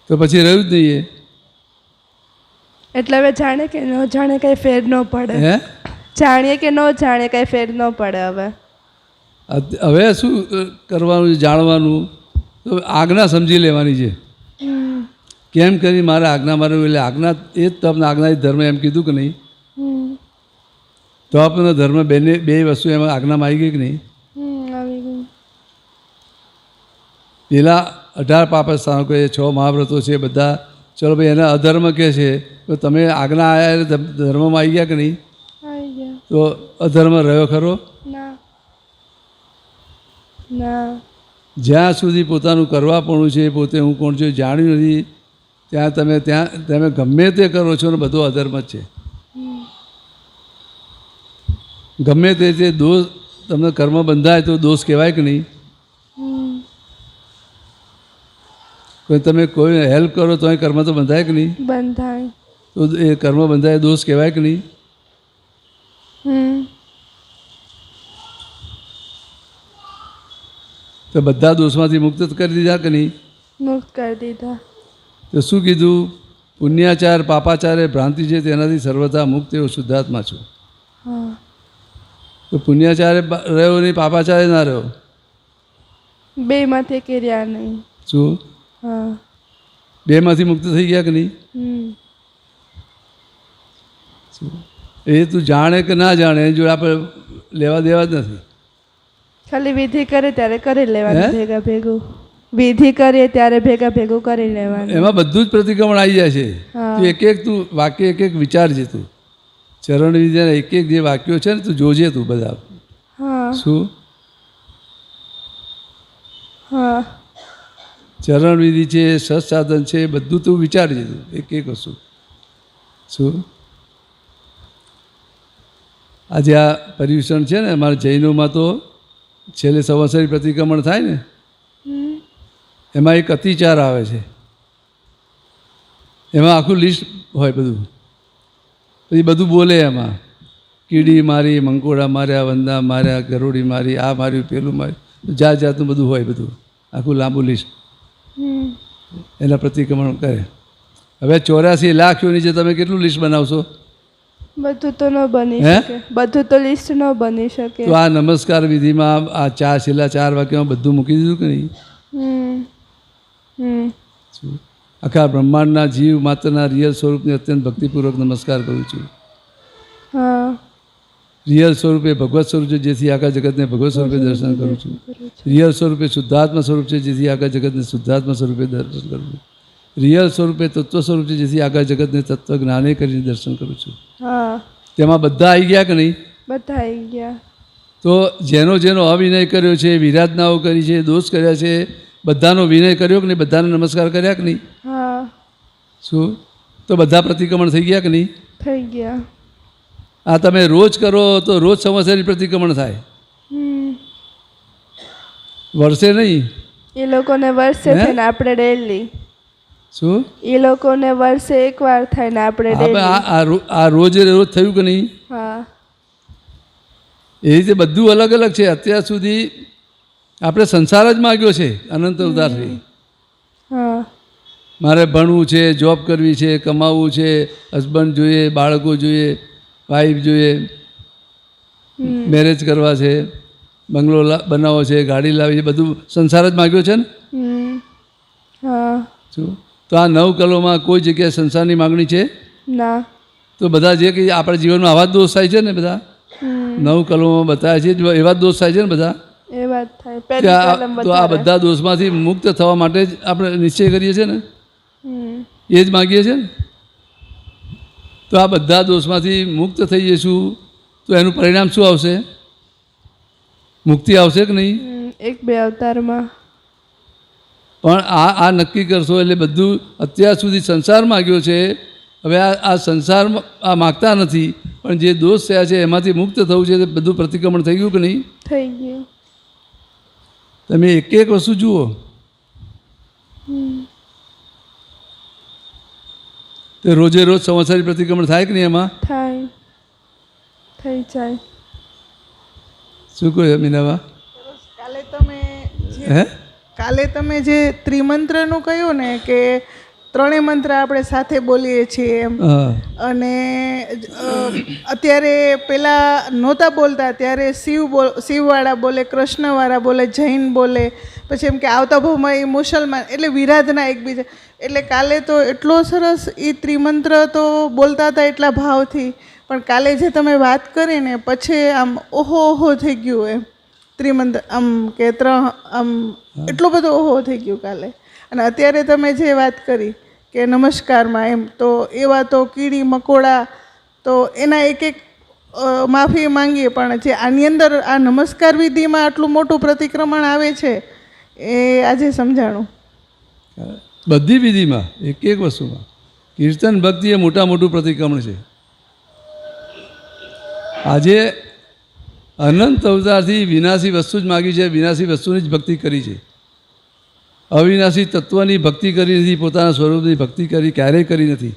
Speaker 1: તો પછી રહ્યું જ નહીં.
Speaker 2: એટલે હવે જાણે કે ન જાણે કઈ ફેર ન પડે.
Speaker 1: હે
Speaker 2: જાણીએ કે ન જાણે કઈ ફેર ન પડે.
Speaker 1: હવે શું કરવાનું છે? જાણવાનું તો આજ્ઞા સમજી લેવાની છે. કેમ કરી મારે આજ્ઞા મારવી, એટલે આજ્ઞા એ જ તમને આજ્ઞા ધર્મ એમ કીધું કે નહીં? તો આપણને ધર્મ બે વસ્તુ એમાં આજ્ઞામાં આવી ગઈ કે નહીં? પેલા 18 પાપ સ્થાનો કહે, 6 મહાવ્રતો છે બધા. ચલો ભાઈ એને અધર્મ કહે છે, તો તમે આજ્ઞા આવ્યા એટલે ધર્મમાં આવી ગયા કે નહીં? તો અધર્મ રહ્યો ખરો? જ્યાં સુધી પોતાનું કરવાપણું છે, પોતે હું કોણ છું જાણ્યું નથી, ત્યાં તમે ગમે તે કરો છો ને બધો અધર્મ જ છે. ગમે તે દોષ તમને કર્મ બંધાય તો દોષ કહેવાય કે નહીં? તમે કોઈ હેલ્પ કરો તો એ કર્મ તો બંધાય કે નહીં?
Speaker 2: બંધાય.
Speaker 1: તો એ કર્મ બંધાય દોષ કહેવાય કે નહીં? તો બધા દોષમાંથી મુક્ત કરી દીધા કે નહીં?
Speaker 2: મુક્ત કરી દીધા.
Speaker 1: તો શું કીધું? પુણ્યાચાર પાપાચારે ભ્રાંતિ છે તેનાથી સર્વથા મુક્ત એવો શુદ્ધાત્મા છું. તો પુણ્યાચારે રહ્યો નહીં, પાપાચારે ના રહ્યો,
Speaker 2: બેમાંથી કર્યા નહીં.
Speaker 1: શું બેમાંથી મુક્ત થઈ ગયા કે નહીં? એ તું જાણે કે ના જાણે એની જોડે આપણે લેવા દેવા જ નથી.
Speaker 2: ખાલી વિધિ કરે ત્યારે કરી લેવાનું ભેગા ભેગું. વિધિ કરીએ ત્યારે ભેગા ભેગું કરી લેવાનું. એમાં
Speaker 1: બધું જ પ્રતિક્રમણ આવી જાય છે. તું એક તું વાક્ય એક વિચારજે. તું ચરણ વિધિના એક જે વાક્યો છે ને તું જોજે. તું બધા શું ચરણ વિધિ છે, સત્સાધન છે, બધું તું વિચારજે. તું એક વસ્તુ શું આજે આ પર્યુષણ છે ને અમારા જૈનોમાં તો છેલ્લે સંવત્સરી પ્રતિક્રમણ થાય ને એમાં એક અતિચાર આવે છે. એમાં આખું લિસ્ટ હોય બધું. પછી બધું બોલે એમાં, કીડી મારી, મંકોડા માર્યા, વંદા માર્યા, ગરોડી મારી, આ માર્યું, પેલું માર્યું, જાત જાતનું બધું હોય. બધું આખું લાંબુ લિસ્ટ એના પ્રતિક્રમણ કરે. હવે 84 લાખ ની જે તમે કેટલું લિસ્ટ બનાવશો?
Speaker 2: બધું તો ન બની શકે. બધું તો લિસ્ટ ન બની શકે.
Speaker 1: તો આ નમસ્કાર વિધિમાં આ છેલ્લા 4 વાક્યમાં બધું મૂકી દીધું કે નહીં? આખા બ્રહ્માંડના જીવ માત્રના રિયલ સ્વરૂપને અત્યંત ભક્તિપૂર્વક નમસ્કાર કરું છું. રિયલ સ્વરૂપે ભગવત સ્વરૂપ છે જેથી આખા જગતને ભગવત સ્વરૂપે દર્શન કરું છું. રિયલ સ્વરૂપે શુદ્ધાત્મા સ્વરૂપ છે જેથી આખા જગતને શુદ્ધાત્મા સ્વરૂપે દર્શન કરું છું. રિયલ સ્વરૂપે તત્વ સ્વરૂપ છે જેથી આખા જગતને તત્વ જ્ઞાને કરીને દર્શન કરું છું. તેમાં બધા આવી ગયા કે નહીં?
Speaker 2: બધા આવી ગયા.
Speaker 1: તો જેનો જેનો અવિનય કર્યો છે, વિરાધનાઓ કરી છે, દોષ કર્યા છે, બધાનો વિનય કર્યો કે નહીં? બધાને નમસ્કાર કર્યા કે નહીં? શું તો બધા પ્રતિક્રમણ થઈ ગયા કે નહીં?
Speaker 2: થઈ ગયા.
Speaker 1: આ તમે રોજ કરો તો રોજ સંવત્સરી પ્રતિક્રમણ થાય, વર્ષે નહીં.
Speaker 2: એ લોકોને વર્ષે થાય ને આપણે ડેલી.
Speaker 1: શું
Speaker 2: એ લોકોને વર્ષે એકવાર થાય ને આપણે ડેલી.
Speaker 1: આ રોજે રોજ થયું કે નહીં? એ રીતે બધું અલગ અલગ છે. અત્યાર સુધી આપણે સંસાર જ માગ્યો છે અનંત અવતારથી. મારે ભણવું છે, જોબ કરવી છે, કમાવવું છે, હસબન્ડ જોઈએ, બાળકો જોઈએ, વાઈફ જોઈએ, મેરેજ કરવા છે, બંગલો બનાવવો છે, ગાડી લાવી છે, બધું સંસાર જ માગ્યો છે ને. શું તો આ 9 કલોમાં કોઈ જગ્યાએ સંસારની માગણી છે
Speaker 2: ના?
Speaker 1: તો બધા જે કે આપણા જીવનમાં આવા જ દોષ થાય છે ને, બધા 9 કલોમાં બતાવે છે એવા જ દોષ થાય છે ને બધા.
Speaker 2: એ વાત થાય
Speaker 1: કે
Speaker 2: પહેલી
Speaker 1: આ
Speaker 2: કલમ
Speaker 1: તો આ
Speaker 2: વધારે
Speaker 1: બધા દોષમાંથી મુક્ત થવા માટે જ આપણે નિશ્ચય કરીએ છીએ ને,
Speaker 2: હમ.
Speaker 1: એ જ માગીએ છીએ ને. તો આ બધા દોષમાંથી મુક્ત થઈ જઈશું તો એનું પરિણામ શું આવશે? મુક્તિ આવશે કે નહીં?
Speaker 2: 1-2 અવતારમાં
Speaker 1: પણ આ નક્કી કરશો એટલે બધું અત્યાર સુધી સંસાર માગ્યો છે, હવે આ સંસાર આ માગતા નથી, પણ જે દોષ થયા છે એમાંથી મુક્ત થવું છે, બધું પ્રતિક્રમણ થઈ ગયું કે નહીં?
Speaker 2: થઈ ગયું.
Speaker 1: તમે એક એક વસ્તુ જુઓ. તો રોજે રોજ સંવત્સરી પ્રતિક્રમણ થાય કે નહીં? એમાં
Speaker 2: થાય, થઈ જાય.
Speaker 1: શું કહ્યું મીનાબા?
Speaker 3: કાલે તમે જે ત્રિમંત્રનું કહ્યું ને કે ત્રણેય મંત્ર આપણે સાથે બોલીએ છીએ એમ, અને અત્યારે પેલા નહોતા બોલતા ત્યારે શિવવાળા બોલે, કૃષ્ણવાળા બોલે, જૈન બોલે, પછી એમ કે આવતા ભાવમાં એ મુસલમાન, એટલે વિરાધના એકબીજા. એટલે કાલે તો એટલો સરસ એ ત્રિમંત્ર તો બોલતા હતા એટલા ભાવથી, પણ કાલે જે તમે વાત કરી ને પછી આમ ઓહો ઓહો થઈ ગયું એમ ત્રિમંત્ર, આમ કે આમ એટલો બધો ઓહો થઈ ગયું કાલે. અને અત્યારે તમે જે વાત કરી કે નમસ્કારમાં એમ, તો એવા તો કીડી મકોડા તો એના એક એક માફી માંગીએ, પણ જે આની અંદર આ નમસ્કાર વિધિમાં આટલું મોટું પ્રતિક્રમણ આવે છે એ આજે સમજાણું.
Speaker 1: બધી વિધિમાં એક એક વસ્તુમાં કીર્તન ભક્તિ એ મોટું પ્રતિક્રમણ છે. આજે અનંત અવતારથી વિનાશી વસ્તુ જ માગી છે, વિનાશી વસ્તુની જ ભક્તિ કરી છે. અવિનાશી તત્વની ભક્તિ કરી નથી, પોતાના સ્વરૂપની ભક્તિ ક્યારેય કરી નથી.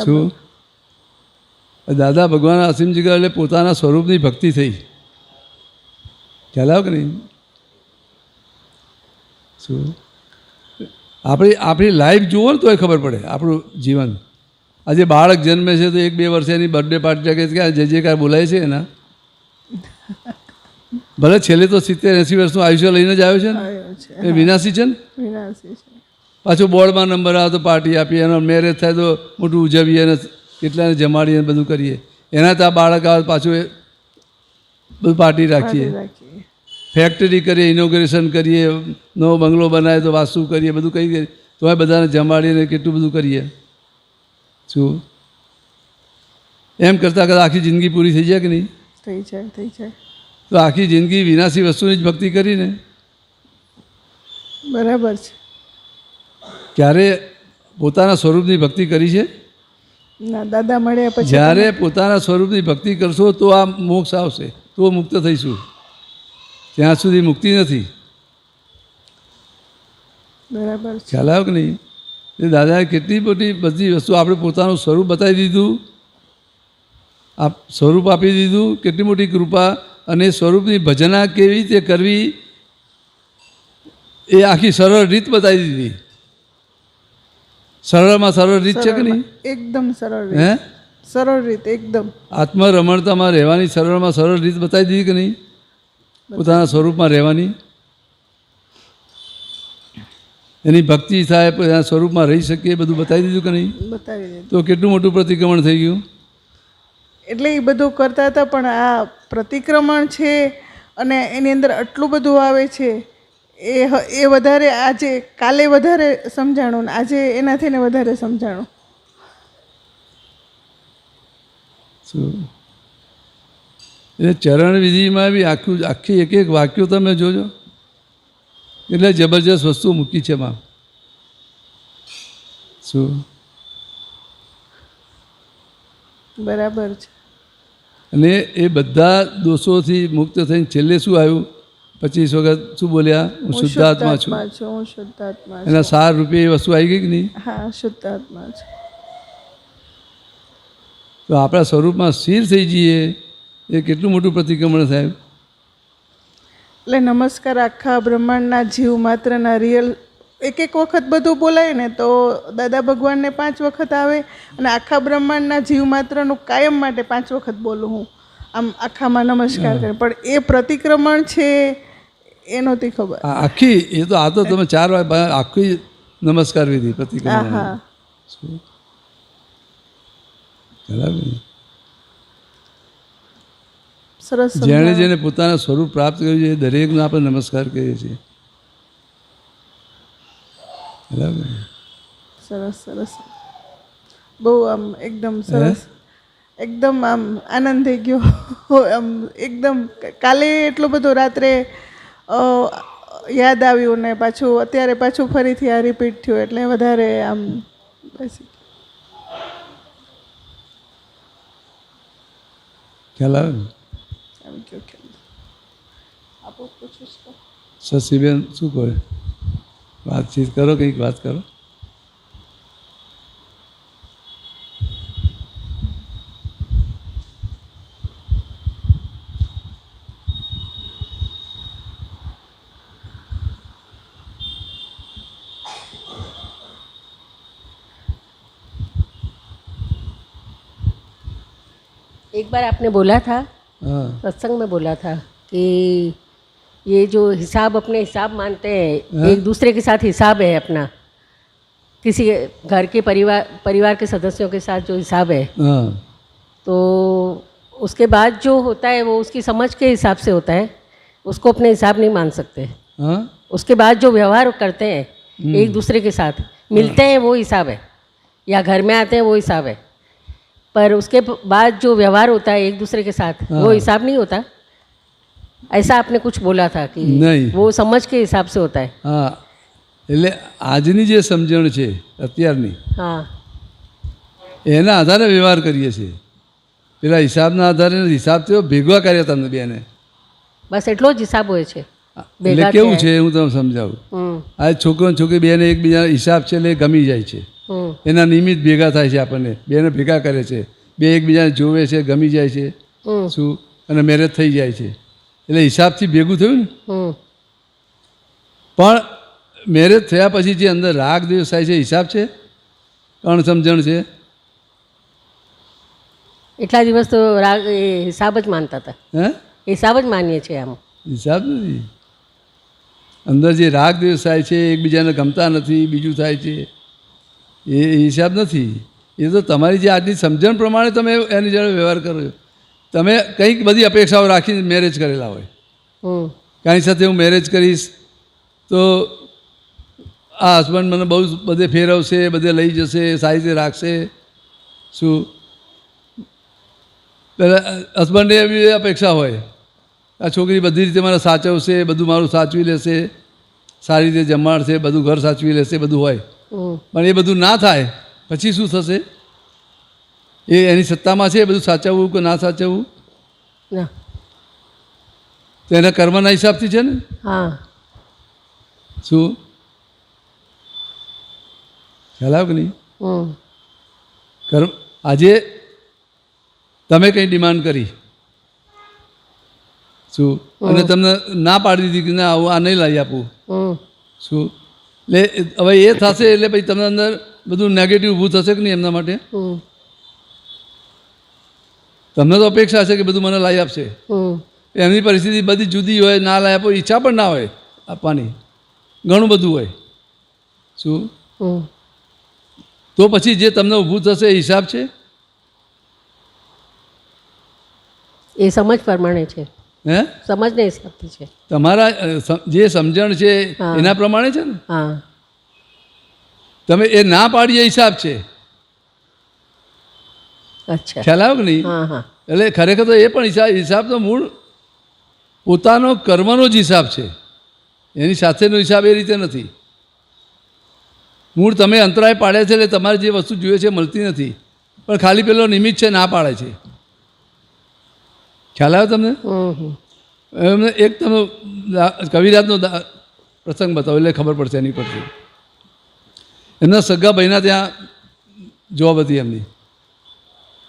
Speaker 1: શું દાદા ભગવાન અસીમ જગ્યા એટલે પોતાના સ્વરૂપની ભક્તિ થઈ. ખ્યાલ આવ્યો કે નહીં? શું આપણી લાઈફ જુઓ ને તોય ખબર પડે આપણું જીવન. આજે બાળક જન્મે છે તો 1-2 વર્ષે એની બર્થડે પાર્ટી કે જે કાંઈ બોલાય છે એના, ભલે છેલ્લે તો 70-80 વર્ષનું આયુષ્ય લઈને જ આવ્યો છે ને, એ વિનાશી છે ને. પાછું બોર્ડમાં નંબર આવે તો પાર્ટી આપીએ, એનો મેરેજ થાય તો મોટું ઉજવીએ અને કેટલાને જમાડીએ બધું કરીએ. એના તો આ બાળક આવે પાછું એ બધું પાર્ટી રાખીએ, ફેક્ટરી કરીએ, ઇનોગ્રેશન કરીએ, નવો બંગલો બનાવે તો વાસ્તુ કરીએ, બધું કરીએ, તોય બધાને જમાડીને કેટલું બધું કરીએ. શું એમ કરતાં કરતાં આખી જિંદગી પૂરી થઈ જાય કે નહીં?
Speaker 3: થઈ જાય.
Speaker 1: તો આખી જિંદગી વિનાશી વસ્તુની જ ભક્તિ કરીને
Speaker 3: બરાબર છે.
Speaker 1: ક્યારે પોતાના સ્વરૂપની ભક્તિ કરી છે?
Speaker 3: ના, દાદા મળ્યા પછી
Speaker 1: જ્યારે પોતાના સ્વરૂપની ભક્તિ કરશો તો આ મોક્ષ આવશે, તો મુક્ત થઈશું. ત્યાં સુધી મુક્તિ નથી.
Speaker 3: બરાબર છે.
Speaker 1: ખ્યાલ આવ્યો કે નહીં? એ દાદાએ કેટલી બધી વસ્તુ આપણે પોતાનું સ્વરૂપ બતાવી દીધું, આ સ્વરૂપ આપી દીધું. કેટલી મોટી કૃપા. અને સ્વરૂપની ભજના કેવી રીતે કરવી એ આખી સરળ રીત બતાવી દીધી. સરળમાં સરળ રીત છે કે નહીં?
Speaker 3: એકદમ સરળ રીત. સરળ રીત એકદમ.
Speaker 1: આત્મરમણતામાં રહેવાની સરળમાં સરળ રીત બતાવી દીધી કે નહીં? પોતાના સ્વરૂપમાં રહેવાની, એની ભક્તિ થાય, પોતાના સ્વરૂપમાં રહી શકીએ, બધું બતાવી દીધું કે નહીં?
Speaker 3: બતાવી દીધું.
Speaker 1: તો કેટલું મોટું પ્રતિક્રમણ થઈ ગયું.
Speaker 3: એટલે એ બધું કરતા હતા, પણ આ પ્રતિક્રમણ છે અને એની અંદર આટલું બધું આવે છે એ વધારે આજે કાલે વધારે સમજાણું, આજે એનાથી ને વધારે સમજાણું.
Speaker 1: એટલે ચરણ વિધિમાં બી આખી એક વાક્યો તમે જોજો, એટલે જબરજસ્ત વસ્તુ મૂકી છે એમાં. શું
Speaker 3: બરાબર છે.
Speaker 1: અને એ બધા દોષોથી મુક્ત થઈને છેલ્લે શું આવ્યું? 25 વખત શું બોલ્યા? હું શુદ્ધાત્મા છું.
Speaker 3: હું શુદ્ધાત્મા છું.
Speaker 1: એના સાર રૂપે એ વસ્તુ આવી ગઈ કે નહીં?
Speaker 3: હા, શુદ્ધાત્મા છું.
Speaker 1: તો આપણા સ્વરૂપમાં સ્થિર થઈ જઈએ એ કેટલું મોટું પ્રતિક્રમણ થાય.
Speaker 3: એટલે નમસ્કાર આખા બ્રહ્માંડના જીવ માત્રના રિયલ એક વખત બધું બોલાય ને તો દાદા ભગવાનને 5 વખત આવે, અને આખા બ્રહ્માંડના જીવ માત્રનું કાયમ માટે 5 વખત બોલું હું આમ આખામાં નમસ્કાર કરે. પણ એ પ્રતિક્રમણ છે એ નહોતી ખબર.
Speaker 1: આખી એ તો આ તો તમે 4 વાર આખી નમસ્કાર વિધિ પ્રતિક્રમણ.
Speaker 3: હા, સરસ
Speaker 1: જેણે જેને પોતાના સ્વરૂપ પ્રાપ્ત કર્યું છે એ દરેકને આપણે નમસ્કાર કરીએ છીએ. બરાબર.
Speaker 3: સરસ સરસ, બહુ આમ એકદમ સરસ, એકદમ આમ આનંદ થઈ ગયો આમ એકદમ. કાલે એટલો બધો રાત્રે યાદ આવ્યું ને પાછું અત્યારે પાછું ફરીથી આ રિપીટ થયું એટલે વધારે આમ બેસી
Speaker 1: ખ્યાલ આવે ને?
Speaker 3: એમ કહ્યું કે આપો પૂછીશ તો
Speaker 1: શશીબેન શું કહે? વાતચીત કરો, કંઈક વાત કરો.
Speaker 5: एक बार आपने बोला था,
Speaker 1: हाँ
Speaker 5: सत्संग में बोला था कि ये जो हिसाब अपने हिसाब मानते हैं, एक दूसरे के साथ हिसाब है अपना, किसी घर के परिवार के सदस्यों के साथ जो हिसाब है,
Speaker 1: हाँ
Speaker 5: तो उसके बाद जो होता है वो उसकी समझ के हिसाब से होता है, उसको अपने हिसाब नहीं मान सकते.
Speaker 1: हाँ
Speaker 5: उसके बाद जो व्यवहार करते हैं एक दूसरे के साथ, मिलते हैं वो हिसाब है, या घर में आते हैं वो हिसाब है, पर उसके बाद जो व्यवहार होता है एक दूसरे के साथ वो हिसाब नहीं होता. ऐसा आपने कुछ बोला था कि
Speaker 1: नहीं.
Speaker 5: वो समझ के हिसाब से होता है.
Speaker 1: હા, એટલે આજની જે સમજણ છે અત્યારની,
Speaker 5: हाँ
Speaker 1: એના આધારે વ્યવહાર કરીએ છીએ. પેલા હિસાબના આધારે નથી. હિસાબ થયો ભેગવા કર્યા તમને બેને.
Speaker 5: બસ એટલો જ હિસાબ હોય છે.
Speaker 1: એટલે કેવું છે હું તમને સમજાવું. આ છોકરો અને છોકરી બેને એકબીજાના હિસાબ છે એટલે ગમી જાય છે. એના નિમિત્ત ભેગા થાય છે, આપણને બેને ભેગા કરે છે, બે એકબીજાને જોવે છે, ગમી જાય છે, શું, અને મેરેજ થઈ જાય છે. એટલે હિસાબથી ભેગું થયું ને. પણ મેરેજ થયા પછી જે અંદર રાગ દ્વેષ થાય છે હિસાબ છે, અણસમજણ છે.
Speaker 5: એટલા દિવસ તો રાગ એ હિસાબ જ માનતા હતા.
Speaker 1: હે,
Speaker 5: હિસાબ જ માનીએ છીએ આમ.
Speaker 1: હિસાબ નથી. અંદર જે રાગ દ્વેષ થાય છે, એકબીજાને ગમતા નથી, બીજું થાય છે, એ હિસાબ નથી. એ તો તમારી જે આજની સમજણ પ્રમાણે તમે એની જોડે વ્યવહાર કરો છો. તમે કંઈક બધી અપેક્ષાઓ રાખીને મેરેજ કરેલા હોય. કાંઈ સાથે હું મેરેજ કરીશ તો આ હસબન્ડ મને બહુ બધે ફેરવશે, બધે લઈ જશે, સારી રીતે રાખશે, શું. પહેલાં હસબન્ડે એવી અપેક્ષા હોય આ છોકરી બધી રીતે મને સાચવશે, બધું મારું સાચવી લેશે, સારી રીતે જમાડશે, બધું ઘર સાચવી લેશે, બધું હોય. પણ એ બધું ના થાય પછી શું થશે? એ એની સત્તામાં છે એ બધું સાચવવું કે ના સાચવવું?
Speaker 5: ના.
Speaker 1: તો એના કર્મના હિસાબથી છે ને.
Speaker 5: હા.
Speaker 1: શું ખ્યાલ આવે કે નહીં? કર્મ. આજે તમે કંઈ ડિમાન્ડ કરી, શું, અને તમને ના પાડી દીધી કે ના આવું આ નહીં લાવી આપું, શું. એટલે હવે એ થશે એટલે પછી તમને અંદર બધું નેગેટિવ ઊભું થશે કે નહીં એમના માટે? તમને તો અપેક્ષા છે કે બધું મને લાવી આપશે. એમની પરિસ્થિતિ બધી જુદી હોય, ના લાવી આપો ઈચ્છા પણ ના હોય આપવાની, ઘણું બધું હોય, શું. તો પછી જે તમને ઊભું થશે એ હિસાબ છે?
Speaker 5: એ સમજ પ્રમાણે છે.
Speaker 1: હે,
Speaker 5: સમજને હિસાબથી છે.
Speaker 1: તમારા જે સમજણ છે એના પ્રમાણે છે ને.
Speaker 5: હા.
Speaker 1: તમે એ ના પાડીએ હિસાબ છે.
Speaker 5: અચ્છા.
Speaker 1: ખ્યાલ આવ્યો કે નહીં?
Speaker 5: હા હા.
Speaker 1: એટલે ખરેખર તો એ પણ હિસાબ તો મૂળ પોતાનો કર્મનો જ હિસાબ છે, એની સાથેનો હિસાબ એ રીતે નથી. મૂળ તમે અંતરાય પાડ્યા છે એટલે તમારે જે વસ્તુ જોઈએ છે મળતી નથી, પણ ખાલી પેલો નિમિત્ત છે ના પાડે છે. ખ્યાલ આવ્યો તમને? એમને એક તમે કવિરાજનો પ્રસંગ બતાવો એટલે ખબર પડશે એની પરથી. એમના સગા ભાઈના ત્યાં જોબ હતી એમની.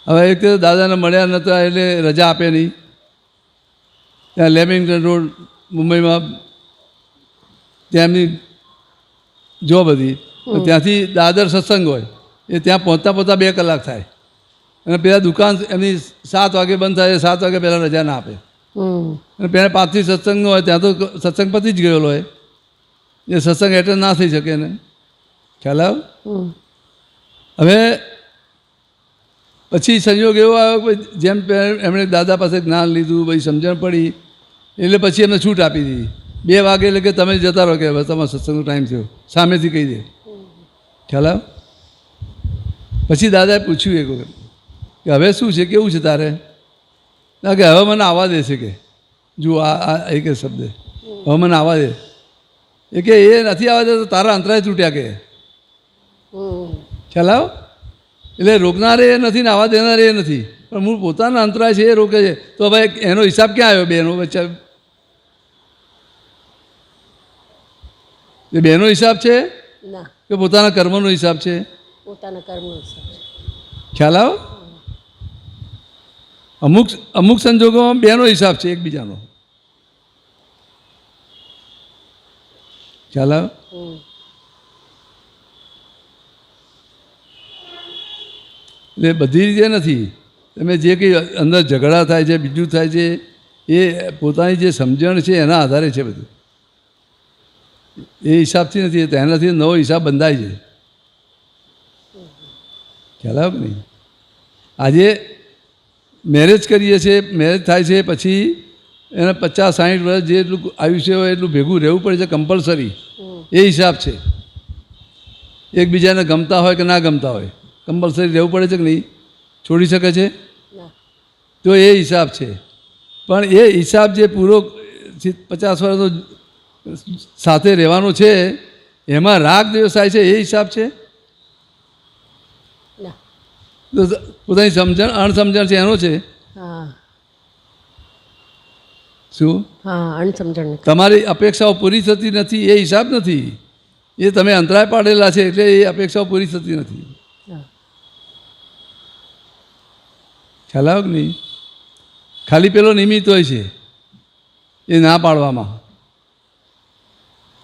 Speaker 1: હવે એક તો દાદાને મળ્યા નહોતા એટલે રજા આપે નહીં. ત્યાં લેમિંગ્ટન રોડ મુંબઈમાં ત્યાં એમની જોબ હતી. તો ત્યાંથી દાદર સત્સંગ હોય એ ત્યાં પહોંચતા 2 કલાક થાય. અને પહેલાં દુકાન એમની 7 વાગે બંધ થાય, 7 વાગે પહેલાં રજા ના આપે. અને પહેલાં 5થી સત્સંગનો હોય, ત્યાં તો સત્સંગ પતી જ ગયેલો હોય, એ સત્સંગ એટેન્ડ ના થઈ શકે ને. ખ્યાલ આવ્યો? હવે પછી સંયોગ એવો આવ્યો કે જેમ એમણે દાદા પાસે જ્ઞાન લીધું, પછી સમજણ પડી, એટલે પછી એમને છૂટ આપી દીધી. 2 વાગે એટલે કે તમે જતા રહો, કે હવે તમારો સત્સંગનો ટાઈમ થયો, સામેથી કહી દે. ખ્યાલ આવ્યો? પછી દાદાએ પૂછ્યું એક વખત કે હવે શું છે, કેવું છે તારે? ના, કે હવે મને આવવા દે છે, કે જુઓ આ એક શબ્દ, હવે મને આવવા દે. એ કે એ નથી આવવા દે તો તારા અંતરાય તૂટ્યા, કે ખ્યાલ આવ્યો? એટલે રોકનારે એ નથી ને આવવા દેનારે એ નથી, પણ મૂળ પોતાના અંતરાય છે એ રોકે છે. તો હવે એનો હિસાબ ક્યાં આવ્યો બેનો વચ્ચે? એ બેનો હિસાબ છે
Speaker 5: ના,
Speaker 1: કે પોતાના કર્મનો હિસાબ છે?
Speaker 5: પોતાના કર્મનો હિસાબ છે.
Speaker 1: ખ્યાલ આવ્યો? અમુક સંજોગોમાં બેનો હિસાબ છે એકબીજાનો. ખ્યાલ આવ્યો? એટલે બધી રીતે નથી. તમે જે કંઈ અંદર ઝઘડા થાય છે, બીજું થાય છે, એ પોતાની જે સમજણ છે એના આધારે છે બધું. એ હિસાબથી નથી, તેનાથી નવો હિસાબ બંધાય છે. ખ્યાલ આવ્યો કે નહીં? આજે મેરેજ કરીએ છીએ, મેરેજ થાય છે, પછી એને 50-60 વર્ષ જેટલું આયુષ્ય હોય એટલું ભેગું રહેવું પડે છે, કમ્પલસરી. એ હિસાબ છે. એકબીજાને ગમતા હોય કે ના ગમતા હોય, કમ્પલસરી રહેવું પડે છે કે નહીં? છોડી શકે છે? તો એ હિસાબ છે. પણ એ હિસાબ જે પૂરો 50 વર્ષનો સાથે રહેવાનો છે, એમાં રાગ દ્વેષ થાય છે, એ હિસાબ છે? તો પોતાની સમજણ અણસમજણ છે એનો છે.
Speaker 5: હા,
Speaker 1: શું?
Speaker 5: હા, અણસમજણ.
Speaker 1: તમારી અપેક્ષાઓ પૂરી થતી નથી એ હિસાબ નથી, એ તમે અંતરાય પાડેલા છે એટલે એ અપેક્ષાઓ પૂરી થતી નથી. ખ્યાલ આવ્યો કે નહીં? ખાલી પેલો નિમિત્ત હોય છે એ ના પાડવામાં.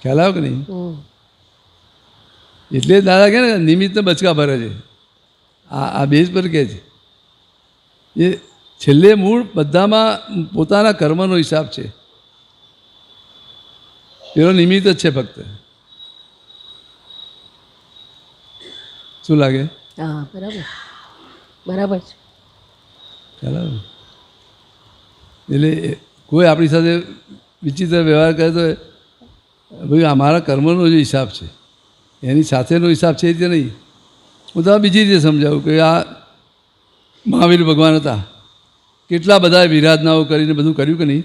Speaker 1: ખ્યાલ આવ્યો કે નહીં? એટલે દાદા કહે ને નિમિત્તને બચકા ભરે છે. આ બેઝ પર કહે છે એ છેલ્લે મૂળ બધામાં પોતાના કર્મનો હિસાબ છે. પેલો નિમિત્ત જ છે ફક્ત. શું લાગે?
Speaker 5: હા, બરાબર, બરાબર છે.
Speaker 1: ખ્યાલ આવે? એટલે કોઈ આપણી સાથે વિચિત્ર વ્યવહાર કરે તો ભાઈ અમારા કર્મનો જે હિસાબ છે એની સાથેનો હિસાબ છે એ રીતે નહીં. હું તમને બીજી રીતે સમજાવું કે આ મહાવીર ભગવાન હતા, કેટલા બધા વિરાધનાઓ કરીને બધું કર્યું કે નહીં?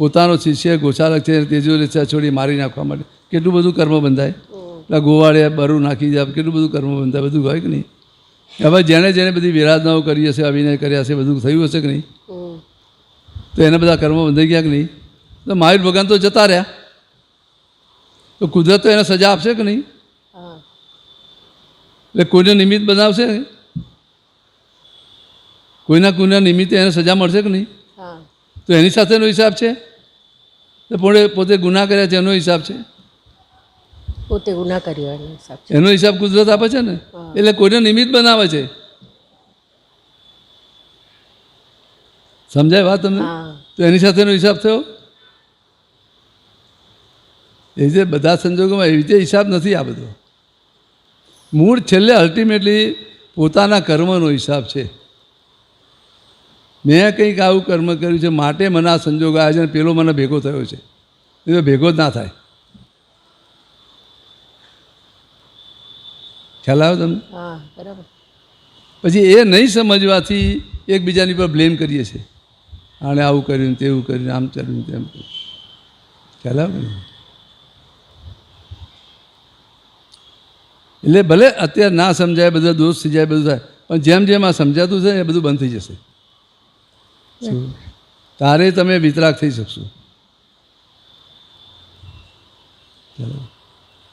Speaker 1: પોતાનો શિષ્ય ગોશાલક છે તેજો રેચા છોડી મારી નાખવા માટે કેટલું બધું કર્મ બંધાય. પેલા ગોવાળે બરું નાખી જાય, કેટલું બધું કર્મ બંધાય, બધું હોય કે નહીં? હવે જેણે જેણે બધી વિરાધનાઓ કરી હશે, અભિનય કર્યા હશે, બધું થયું હશે કે નહીં? તો એને બધા કર્મ બંધાઈ ગયા કે નહીં? તો મહાવીર ભગવાન તો જતા રહ્યા, તો કુદરત તો એને સજા આપશે કે નહીં? એટલે કોઈને નિમિત્ત બનાવશે, કોઈના નિમિત્તે એને સજા મળશે કે નહીં? તો એની સાથેનો હિસાબ છે. તો પોતે ગુનાહ કર્યા છે એનો હિસાબ છે.
Speaker 5: પોતે ગુનાહ કર્યો એનો હિસાબ છે.
Speaker 1: એનો હિસાબ કુદરત આપે છે ને. એટલે કોઈને નિમિત્ત બનાવે છે. સમજાય વાત તમને? તો એની સાથેનો હિસાબ થયો. એ રીતે બધા સંજોગોમાં એવી રીતે હિસાબ નથી. આ બધો મૂળ છેલ્લે અલ્ટિમેટલી પોતાના કર્મનો હિસાબ છે. મેં કંઈક આવું કર્મ કર્યું છે માટે મને આ સંજોગ આવ્યા છે અને પેલો મને ભેગો થયો છે, એ ભેગો જ ના થાય. ખ્યાલ આવ્યો તમને?
Speaker 5: બરાબર.
Speaker 1: પછી એ નહીં સમજવાથી એકબીજાની પર બ્લેમ કરીએ છીએ. આણે આવું કર્યું, તેવું કર્યું, આમ કર્યું, તેમ કર્યું. ખ્યાલ આવ્યો ને? એટલે ભલે અત્યારે ના સમજાય, બધા દોષ થઈ જાય, બધું થાય, પણ જેમ જેમ આ સમજાતું છે એ બધું બંધ થઈ જશે. તારે તમે વિતરાગ થઈ શકશો.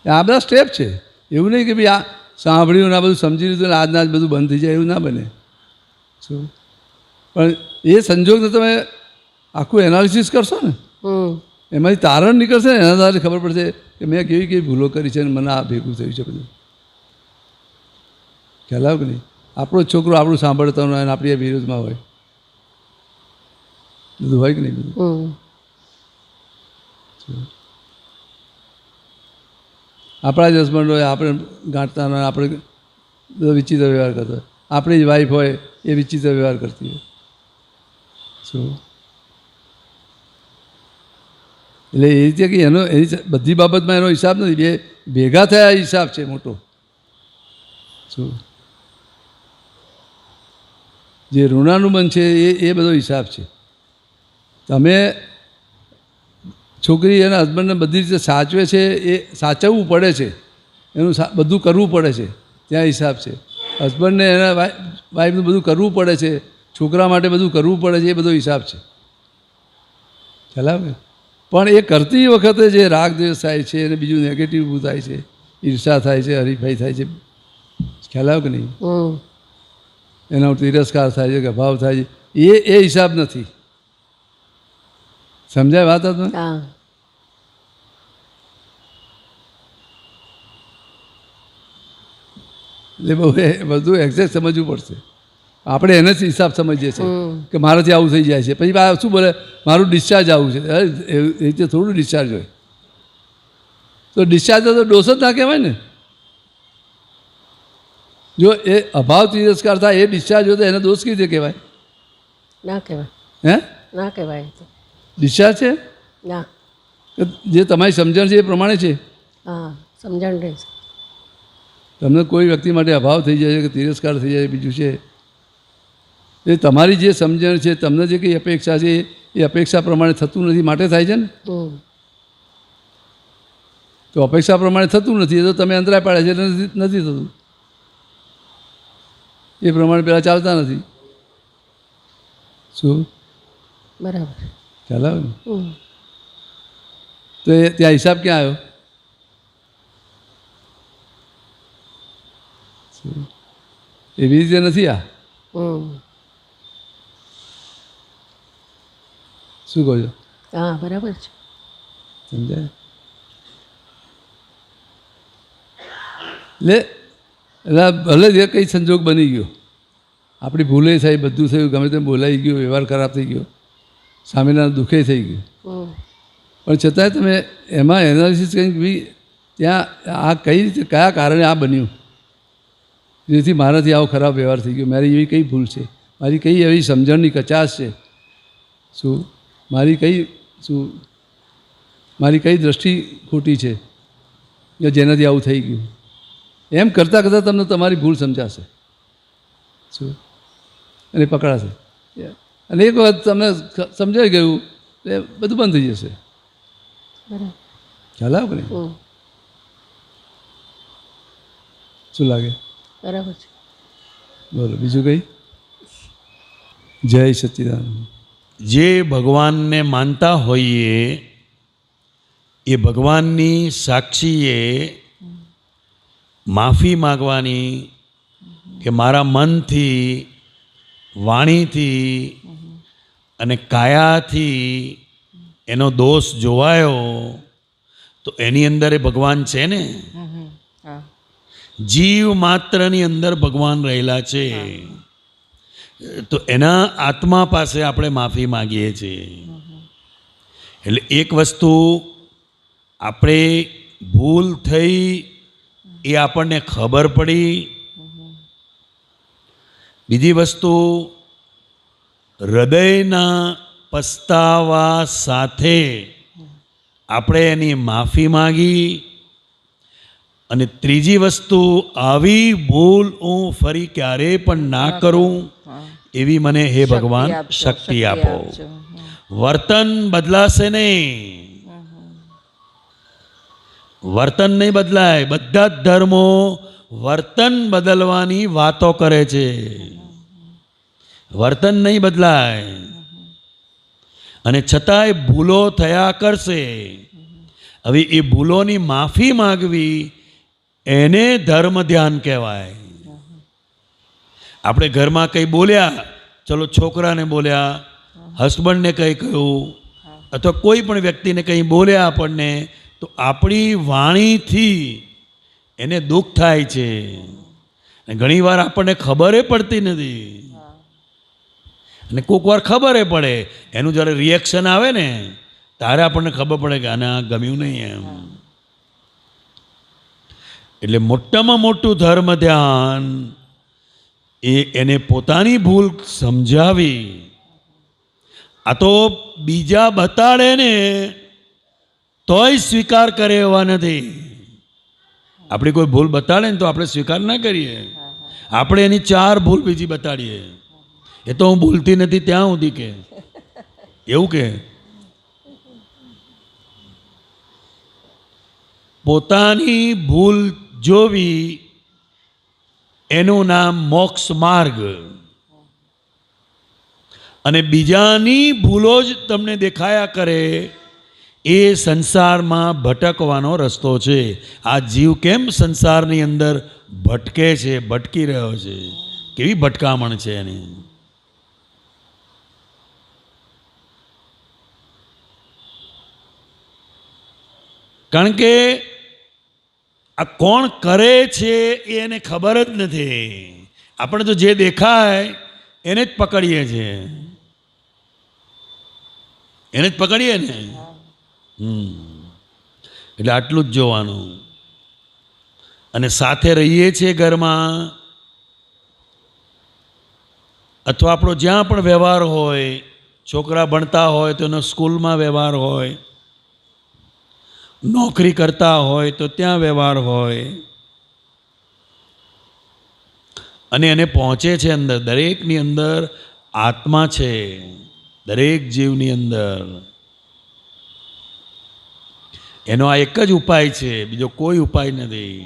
Speaker 1: આ બધા સ્ટેપ છે. એવું નહીં કે ભાઈ આ સાંભળ્યું ને આ બધું સમજી લીધું ને આજના જ બધું બંધ થઈ જાય, એવું ના બને. શું? પણ એ સંજોગને તમે આખું એનાલિસિસ કરશો ને, એમાંથી તારણ નીકળશે ને, એના દ્વારા ખબર પડશે કે મેં કેવી કેવી ભૂલો કરી છે અને મને આ ભેગું થયું છે બધું. ખ્યાલ આવ્યો કે નહીં? આપણો છોકરો આપણું સાંભળતો હોય અને આપણી વિરોધમાં હોય, બધું હોય કે નહીં? બધું આપણા જ હસબન્ડ હોય, આપણે ગાંઠતા હોય, આપણે બધો વિચિત્ર વ્યવહાર કરતો હોય, આપણી જ વાઈફ હોય એ વિચિત્ર વ્યવહાર કરતી હોય. શું એટલે એ રીતે કે એનો એ બધી બાબતમાં એનો હિસાબ નથી, બે ભેગા થયા હિસાબ છે મોટો. શું જે ઋણાનુબંધ છે એ બધો હિસાબ છે. તમે છોકરી એના હસબન્ડને બધી રીતે સાચવે છે, એ સાચવવું પડે છે, એનું બધું કરવું પડે છે, ત્યાં હિસાબ છે. હસબન્ડને એના વાઈફનું બધું કરવું પડે છે, છોકરા માટે બધું કરવું પડે છે, એ બધો હિસાબ છે. ખ્યાલ આવે? પણ એ કરતી વખતે જે રાગ દ્વેષ થાય છે અને બીજું નેગેટિવ ઊભું થાય છે, ઈર્ષા થાય છે, હરીફાઈ થાય છે, ખ્યાલ આવે કે નહીં? એના તિરસ્કાર થાય છે કે ભાવ થાય છે, એ હિસાબ નથી. સમજાય વાત તમને?
Speaker 5: हाँ
Speaker 1: એટલે બહુ બધું એક્ઝેક્ટ સમજવું પડશે. આપણે એને જ હિસાબ સમજીએ છીએ કે મારાથી આવું થઈ જાય છે, પછી આ શું બોલે મારું ડિસ્ચાર્જ આવું છે. એ રીતે થોડું ડિસ્ચાર્જ હોય. તો ડિસ્ચાર્જ તો ડોસ જ ના કહેવાય ને. જો એ અભાવ તિરસ્કાર થાય એ ડિસ્ચાર્જ હોય તો એને દોષ કઈ રીતે કહેવાય?
Speaker 5: ना कहवाय,
Speaker 1: હે?
Speaker 5: ना कहवाय तो
Speaker 1: ડિસ્ચાર્જ છે
Speaker 5: ना.
Speaker 1: કે જે તમારી સમજણ છે એ પ્રમાણે છે.
Speaker 5: हाँ समझण रहे છે.
Speaker 1: તમને કોઈ વ્યક્તિ માટે અભાવ થઈ જાય છે કે તિરસ્કાર થઈ જાય બીજું છે, એ તમારી જે સમજણ છે, તમને જે કંઈ અપેક્ષા છે એ અપેક્ષા પ્રમાણે થતું નથી માટે થાય છે ને. તો અપેક્ષા પ્રમાણે થતું નથી એ તો તમે અંતરાય પાડે છે નથી થતું, એ પ્રમાણે પેલા ચાલતા નથી. શું
Speaker 5: बराबर.
Speaker 1: ખ્યાલ આવે ને? તો એ ત્યાં હિસાબ ક્યાં આવ્યો? એવી રીતે નથી. આ શું કહો છો?
Speaker 5: हाँ बराबर છે.
Speaker 1: સમજાય? એટલે ભલે જે કંઈ સંજોગ બની ગયો, આપણી ભૂલે થઈ, બધું થયું, ગમે તેમ બોલાઈ ગયું, વ્યવહાર ખરાબ થઈ ગયો, સામેના દુઃખે થઈ ગયું, પણ છતાંય તમે એમાં એનાલિસિસ કંઈક બી ત્યાં આ કઈ રીતે કયા કારણે આ બન્યું, જેથી મારાથી આવો ખરાબ વ્યવહાર થઈ ગયો, મારી એવી કઈ ભૂલ છે, મારી કઈ એવી સમજણની કચાશ છે, શું મારી કઈ દ્રષ્ટિ ખોટી છે કે જેનાથી આવું થઈ ગયું, એમ કરતાં કરતાં તમને તમારી ભૂલ સમજાશે. શું અને પકડાશે. અને એક વખત તમને સમજાઈ ગયું એટલે બધું બંધ થઈ જશે. ખ્યાલ આવે ને? શું લાગે?
Speaker 5: બરાબર છે.
Speaker 1: બોલો બીજું કંઈ? જય સચ્ચિદાનંદ.
Speaker 6: જે ભગવાનને માનતા હોઈએ એ ભગવાનની સાક્ષીએ માફી માગવાની કે મારા મનથી, વાણીથી અને કાયાથી એનો દોષ જોવાયો તો એની અંદર એ ભગવાન છે ને. જીવ માત્રની અંદર ભગવાન રહેલા છે, તો એના આત્મા પાસે આપણે માફી માગીએ છીએ. એટલે એક વસ્તુ આપણે ભૂલ થઈ એ આપણને ખબર પડી, બીજી વસ્તુ હૃદયના પસ્તાવા સાથે આપણે એની માફી માગી, અને ત્રીજી વસ્તુ આવી ભૂલ હું ફરી ક્યારેય પણ ના કરું એવી મને હે ભગવાન શક્તિ આપો. વર્તન બદલાશે નહીં, વર્તન નહીં બદલાય. બધા જ ધર્મો વર્તન બદલવાની વાતો કરે છે, વર્તન નહીં બદલાય, અને છતાંય ભૂલો થયા કરશે. હવે એ ભૂલોની માફી માગવી એને ધર્મ ધ્યાન કહેવાય. આપણે ઘરમાં કંઈ બોલ્યા, ચલો છોકરાને બોલ્યા, હસબન્ડને કંઈ કહ્યું, અથવા કોઈ પણ વ્યક્તિને કંઈ બોલ્યા આપણને, તો આપણી વાણીથી એને દુઃખ થાય છે. ઘણી વાર આપણને ખબરે પડતી નથી, અને કોઈક વાર ખબરે પડે, એનું જ્યારે રિએક્શન આવે ને ત્યારે આપણને ખબર પડે કે આને આ ગમ્યું નહીં એમ. એટલે મોટામાં મોટું ધર્મ ધ્યાન એને પોતાની ભૂલ સમજાવી. આ તો બીજા બતાડે ને તોય સ્વીકાર કરે એવા નથી. આપણી કોઈ ભૂલ બતાડે ને તો આપણે સ્વીકાર ના કરીએ, આપણે એની 4 ભૂલ બીજી બતાડીએ. એ તો હું ભૂલતી નથી ત્યાં સુધી કે એવું કે પોતાની ભૂલ જોવી એનું નામ મોક્ષ માર્ગ. અને બીજાની ભૂલો જ તમને દેખાયા કરે એ સંસારમાં ભટકવાનો રસ્તો છે. આ જીવ કેમ સંસારની અંદર ભટકે છે, ભટકી રહ્યો છે, કેવી ભટકામણ છે એની. કારણ કે આ કોણ કરે છે એ એને ખબર જ નથી. આપણે તો જે દેખાય એને જ પકડીએ છીએ, એને જ પકડીએ ને. એટલે આટલું જ જોવાનું. અને સાથે રહીએ છીએ ઘરમાં અથવા આપણો જ્યાં પણ વ્યવહાર હોય, છોકરા ભણતા હોય તો એનો સ્કૂલમાં વ્યવહાર હોય, નોકરી કરતા હોય તો ત્યાં વ્યવહાર હોય, અને એને પહોંચે છે અંદર. દરેકની અંદર આત્મા છે, દરેક જીવની અંદર. એનો આ એક જ ઉપાય છે, બીજો કોઈ ઉપાય નથી.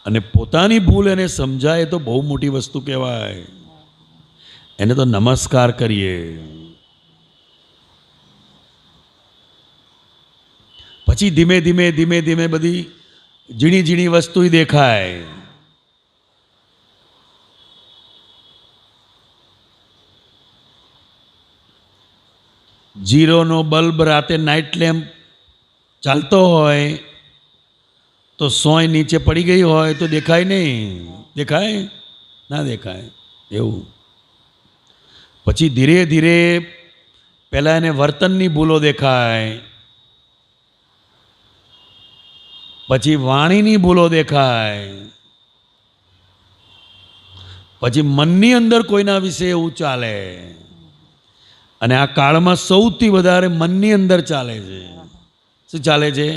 Speaker 6: અને પોતાની ભૂલ એને સમજાય તો બહુ મોટી વસ્તુ કહેવાય. એને તો નમસ્કાર કરીએ. પછી ધીમે ધીમે ધીમે ધીમે બધી ઝીણી ઝીણી વસ્તુ દેખાય. જીરોનો બલ્બ રાતે નાઇટ લેમ્પ ચાલતો હોય તો સોય નીચે પડી ગઈ હોય તો દેખાય નહીં. દેખાય ના દેખાય એવું. પછી ધીરે ધીરે પહેલાં એને વર્તનની ભૂલો દેખાય, પછી વાણીની ભૂલો દેખાય, પછી મનની અંદર કોઈના વિશે એવું ચાલે. અને આ કાળમાં સૌથી વધારે મનની અંદર ચાલે છે. શું ચાલે છે?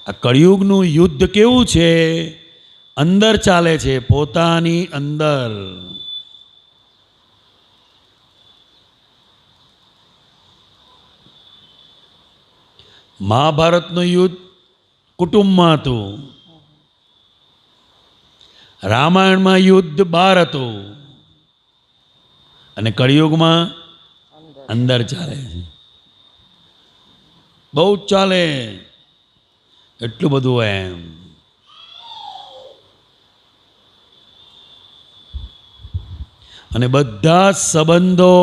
Speaker 6: આ કળિયુગનું યુદ્ધ કેવું છે? અંદર ચાલે છે, પોતાની અંદર. મહાભારતનું યુદ્ધ કુટુંબમાં હતું, રામાયણમાં યુદ્ધ બહાર હતું, અને કળિયુગમાં અંદર ચાલે છે. બહુ જ ચાલે, એટલું બધું એમ. અને બધા સંબંધો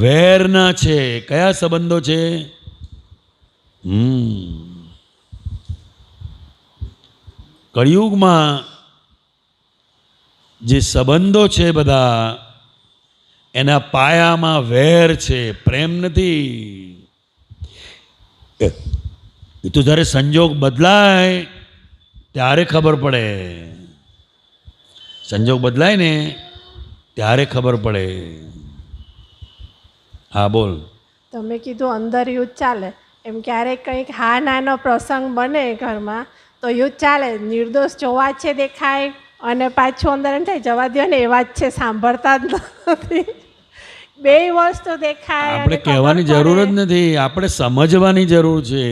Speaker 6: વેરના છે. કયા સંબંધો છે? કળિયુગમાં જે સંબંધો છે બધા એના પાયામાં વેર છે, પ્રેમ નથી. એ તો જ્યારે સંજોગ બદલાય ત્યારે ખબર પડે. સંજોગ બદલાય ને ત્યારે ખબર પડે. હા બોલ.
Speaker 7: તમે કીધું અંદર યુદ્ધ ચાલે, એમ ક્યારેક કંઈક હા નાનો પ્રસંગ બને ઘરમાં તો યુદ્ધ ચાલે. નિર્દોષ જોવા છે દેખાય અને પાછું અંદર એમ થાય જવા દો ને એવા જ છે, સાંભળતા જ નથી. બે વસ્તુ દેખાય.
Speaker 6: આપણે કહેવાની જરૂર જ નથી, આપણે સમજવાની જરૂર છે.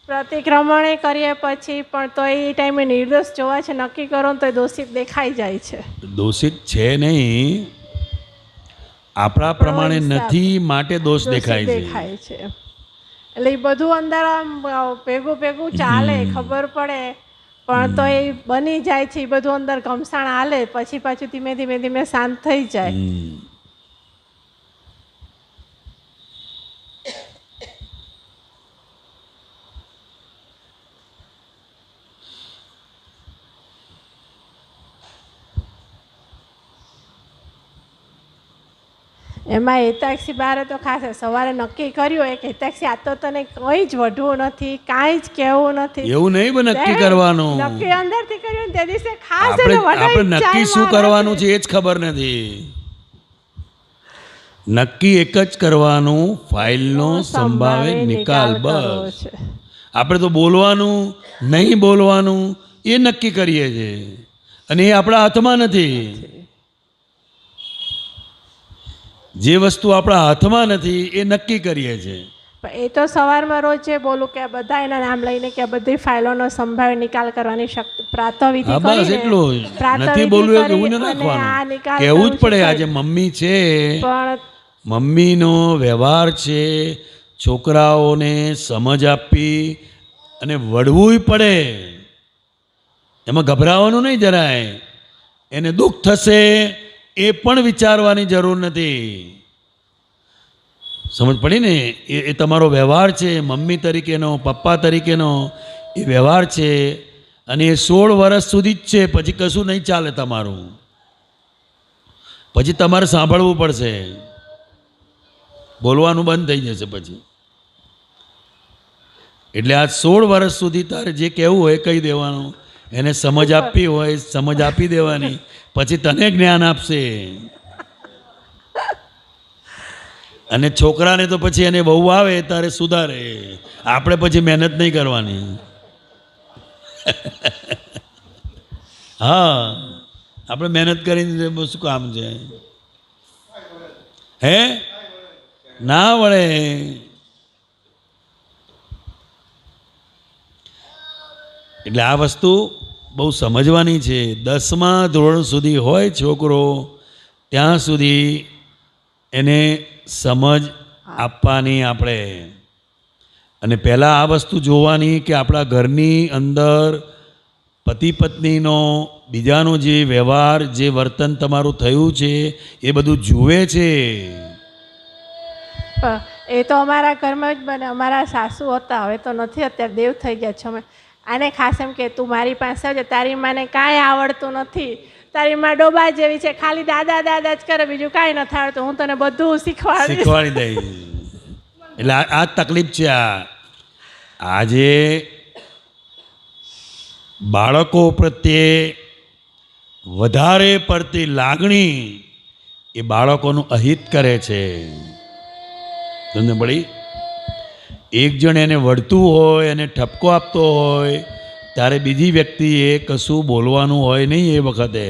Speaker 7: પ્રતિક્રમણે કરીએ પછી પણ તો એ ટાઈમે નિર્દોષ જોવા છે નક્કી કરો તો દોષિત દેખાઈ જાય છે.
Speaker 6: દોષિત છે નહીં, આપણા પ્રમાણે નથી માટે દોષ દેખાય છે.
Speaker 7: એટલે એ બધું અંદર આમ ભેગું ભેગું ચાલે, ખબર પડે પણ તો એ બની જાય છે. એ બધું અંદર ઘમસાણ હાલે, પછી પાછું ધીમે ધીમે ધીમે શાંત થઈ જાય. એમાં હેતાક્ષી બારે તો ખાસ સવારે નક્કી કર્યું હોય કે હેતાક્ષી આ તો તને કંઈ જ વઢવું નથી, કાંઈ જ કહેવું નથી.
Speaker 6: એવું નહીં પણ નક્કી કરવાનું.
Speaker 7: નક્કી અંદરથી કર્યું ને તે દિવસે ખાસ એને
Speaker 6: આપણે
Speaker 7: વઢાઈ
Speaker 6: નક્કી શું કરવાનું છે એ જ ખબર નથી. નક્કી એક જ કરવાનું, ફાઇલનો સંભાવે નિકાલ, બસ. આપણે તો બોલવાનું નહીં બોલવાનું એ નક્કી કરીએ છીએ, અને એ આપણા હાથમાં નથી. જે વસ્તુ આપણા હાથમાં નથી એ નક્કી કરીએ છીએ.
Speaker 7: એ તો સવારમાં રોજ જે બોલું કે બધા એના નામ લઈને કે બધી ફાઇલોનો સંભાવે નિકાલ કરવાની શક્તિ પ્રાતઃવિધિ
Speaker 6: હા બસ એટલું જ. નથી બોલવું એવું કેવું ન રાખવાનું, કહેવું જ પડે. આજે મમ્મી છે,
Speaker 7: પણ
Speaker 6: મમ્મીનો વ્યવહાર છે, છોકરાઓને સમજ આપી અને વળવું પડે. એમાં ગભરાવાનું નહીં જરાય. એને દુઃખ થશે એ પણ વિચારવાની જરૂર નથી. સમજ પડી ને? એ તમારો વ્યવહાર છે, મમ્મી તરીકેનો, પપ્પા તરીકેનો એ વ્યવહાર છે, અને એ 16 વર્ષ સુધી જ છે. પછી કશું નહીં ચાલે તમારું. પછી તમારે સાંભળવું પડશે, બોલવાનું બંધ થઈ જશે પછી. એટલે આ 16 વર્ષ સુધી તારે જે કહેવું હોય કહી દેવાનું, એને સમજ આપવી હોય સમજ આપી દેવાની, પછી તને જ્ઞાન આપશે. અને છોકરાને તો પછી એને બહુ આવે તારે સુધારે, આપણે પછી મહેનત નહીં કરવાની. હા, આપણે મહેનત કરીને શું કામ છે? હે ના વળે. એટલે આ વસ્તુ બહુ સમજવાની છે. 10મા ધોરણ સુધી હોય છોકરો ત્યાં સુધી એને સમજ આપવાની આપણે. અને પહેલાં આ વસ્તુ જોવાની કે આપણા ઘરની અંદર પતિ પત્નીનો બીજાનો જે વ્યવહાર, જે વર્તન તમારું થયું છે એ બધું જુએ છે.
Speaker 7: એ તો અમારા ઘરમાં જ બને. અમારા સાસુ હતા, હવે તો નથી, અત્યારે દેવ થઈ ગયા છે. અમે આને ખાસ એમ કે તું મારી પાસે આવજે, તારી માને કાંઈ આવડતું નથી, તારી માં ડોબા જેવી છે, ખાલી દાદા દાદા જ કરે, બીજું કાંઈ નથી આવડતું, હું તને બધું શીખવાડી
Speaker 6: દઈશ. એટલે આ તકલીફ છે. આજે બાળકો પ્રત્યે વધારે પડતી લાગણી એ બાળકોનું અહિત કરે છે. તમને પડી? એક જણ એને વળતું હોય, એને ઠપકો આપતો હોય, ત્યારે બીજી વ્યક્તિએ કશું બોલવાનું હોય નહીં. એ વખતે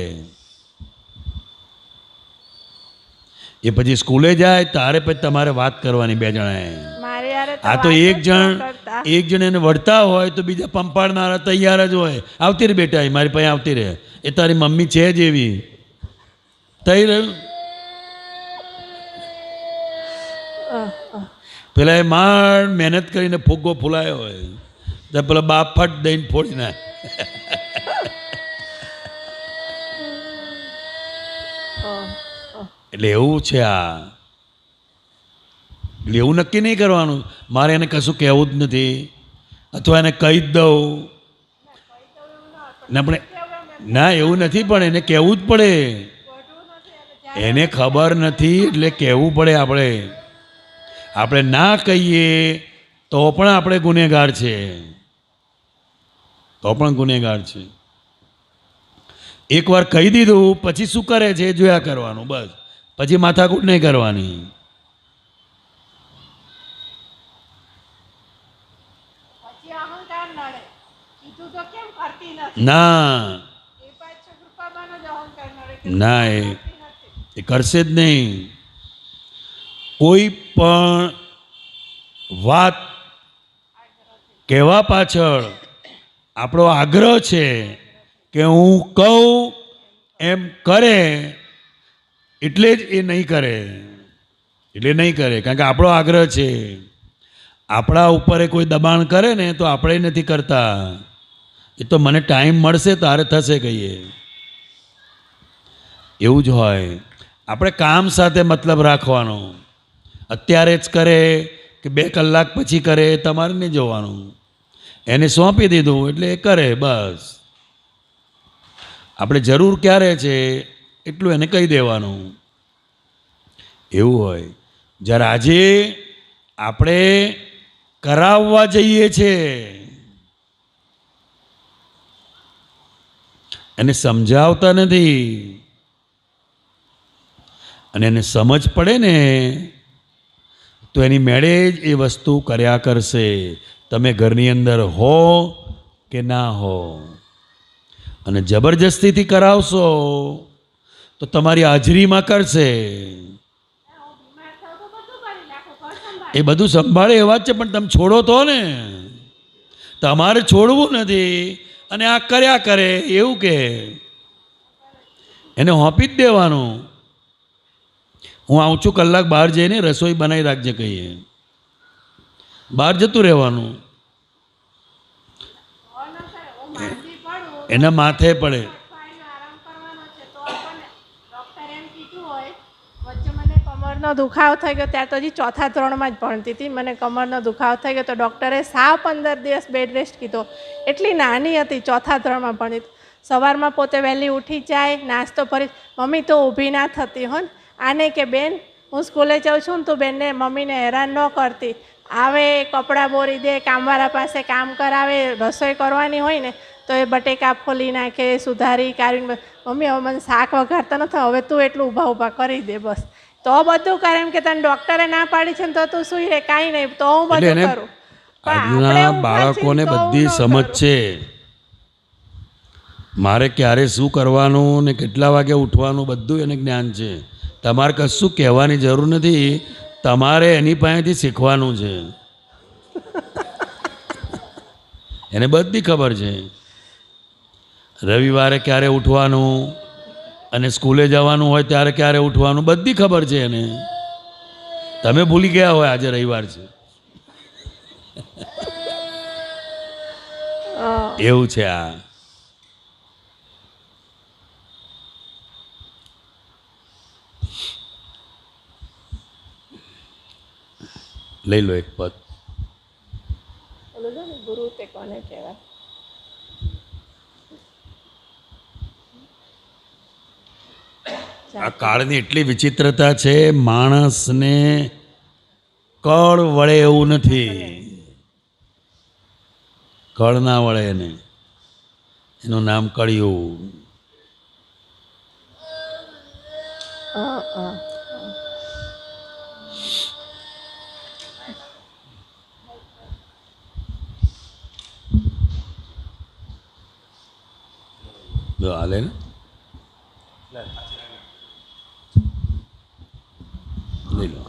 Speaker 6: એ પછી સ્કૂલે જાય તારે પછી તમારે વાત કરવાની બે જણાએ. આ તો એક જણ એને વળતા હોય તો બીજા પંપાડનારા તૈયાર જ હોય. આવતી રહે બેટા, મારી પાસે આવતી રહે, એ તારી મમ્મી છે જ એવી. થઈ રહ્યું. પેલા એ માંડ મહેનત કરીને ફુગ્ગો ફૂલાયો હોય તો પેલા બાપ ફટ દઈને ફોડી નાખે. એટલે એવું છે આ. એટલે એવું નક્કી નહીં કરવાનું મારે એને કશું કહેવું જ નથી, અથવા એને કહી જ દઉં. આપણે ના એવું નથી, પણ એને કહેવું જ પડે. એને ખબર નથી એટલે કહેવું પડે. આપણે ના કહીએ તો પણ આપણે ગુનેગાર છે, તો પણ ગુનેગાર છે. એકવાર કહી દીધું પછી શું કરે છે એ જોયા કરવાનું, બસ. પછી માથાકૂટ નહીં કરવાની. ના ના, એ કરશે જ નહીં. કોઈ પણ વાત કહેવા પાછળ આપણો આગ્રહ છે કે હું કહું એમ કરે, એટલે જ એ નહીં કરે. કારણ કે આપણો આગ્રહ છે. આપણા ઉપર કોઈ દબાણ કરે ને તો આપણે નથી કરતા. એ તો મને ટાઈમ મળશે તારે થશે કહીએ, એવું જ હોય. આપણે કામ સાથે મતલબ રાખવાનો. અત્યારે જ કરે કે 2 કલાક પછી કરે તમારે નહીં જોવાનું. એને સોંપી દીધું એટલે એ કરે, બસ. આપણે જરૂર ક્યારે છે એટલું એને કહી દેવાનું. એવું હોય. જ્યારે આજે આપણે કરાવવા જઈએ છીએ, એને સમજાવતા નથી, અને એને સમજ પડે ને તો એની મેળે જ એ વસ્તુ કર્યા કરશે, તમે ઘરની અંદર હો કે ના હો. અને જબરજસ્તીથી કરાવશો તો તમારી હાજરીમાં કરશે. એ બધું સંભાળે એ વાત છે, પણ તમે છોડો તો ને. તમારે છોડવું નથી અને આ કર્યા કરે એવું કે એને હોંપી જ દેવાનું. હું આવું છું કલાક બહાર જઈને રસોઈ બનાવી રાખજે કહીએ, બહાર જતું રહેવાનું, એના માથે પડે.
Speaker 7: કમરનો દુખાવો થઈ ગયો, ત્યારે તો હજી ચોથા ધોરણમાં જ ભણતી હતી. મને કમરનો દુખાવો થઈ ગયો તો ડૉક્ટરે સાવ 15 દિવસ બેડ રેસ્ટ કીધો. એટલી નાની હતી, ચોથા ધોરણમાં ભણતી. સવારમાં પોતે વહેલી ઉઠી જાય, નાસ્તો ફરી. મમ્મી તો ઊભી ના થતી હો. આને કે બેન હું સ્કૂલે જાઉં છું ને તું બેનને મમ્મીને હેરાન ન કરતી. આવે કપડાં બોરી દે, કામવાળા પાસે કામ કરાવે, રસોઈ કરવાની હોય ને તો એ બટેકા ફોલી નાખે, સુધારી કાઢીને મમ્મી હવે મને શાક વઘારતા નથી, હવે તું એટલું ઊભા ઊભા કરી દે બસ. તો બધું કરે એમ કે તને ડૉક્ટરે ના પાડી છે ને તો તું સુઈ રહે, કાંઈ નહીં, તો હું બધું કરું.
Speaker 6: આજના બાળકોને બધી સમજ છે, મારે ક્યારે શું કરવાનું ને કેટલા વાગે ઉઠવાનું બધું એને જ્ઞાન છે. તમારે કશું કહેવાની જરૂર નથી, તમારે એની પાસેથી શીખવાનું છે. એને બધી ખબર છે. રવિવારે ક્યારે ઉઠવાનું અને સ્કૂલે જવાનું હોય ત્યારે ક્યારે ઉઠવાનું બધી ખબર છે એને. તમે ભૂલી ગયા હોય આજે રવિવાર છે. એવું છે આ. લઈ લો એક પદ.
Speaker 7: ગુરુ તે કોને કહેવાય?
Speaker 6: આ કાળની એટલી વિચિત્રતા છે, માણસને કળ વળે એવું નથી. કળ ના વળે એને, એનું નામ કળિયુગ. હાલે ને લઈ લો.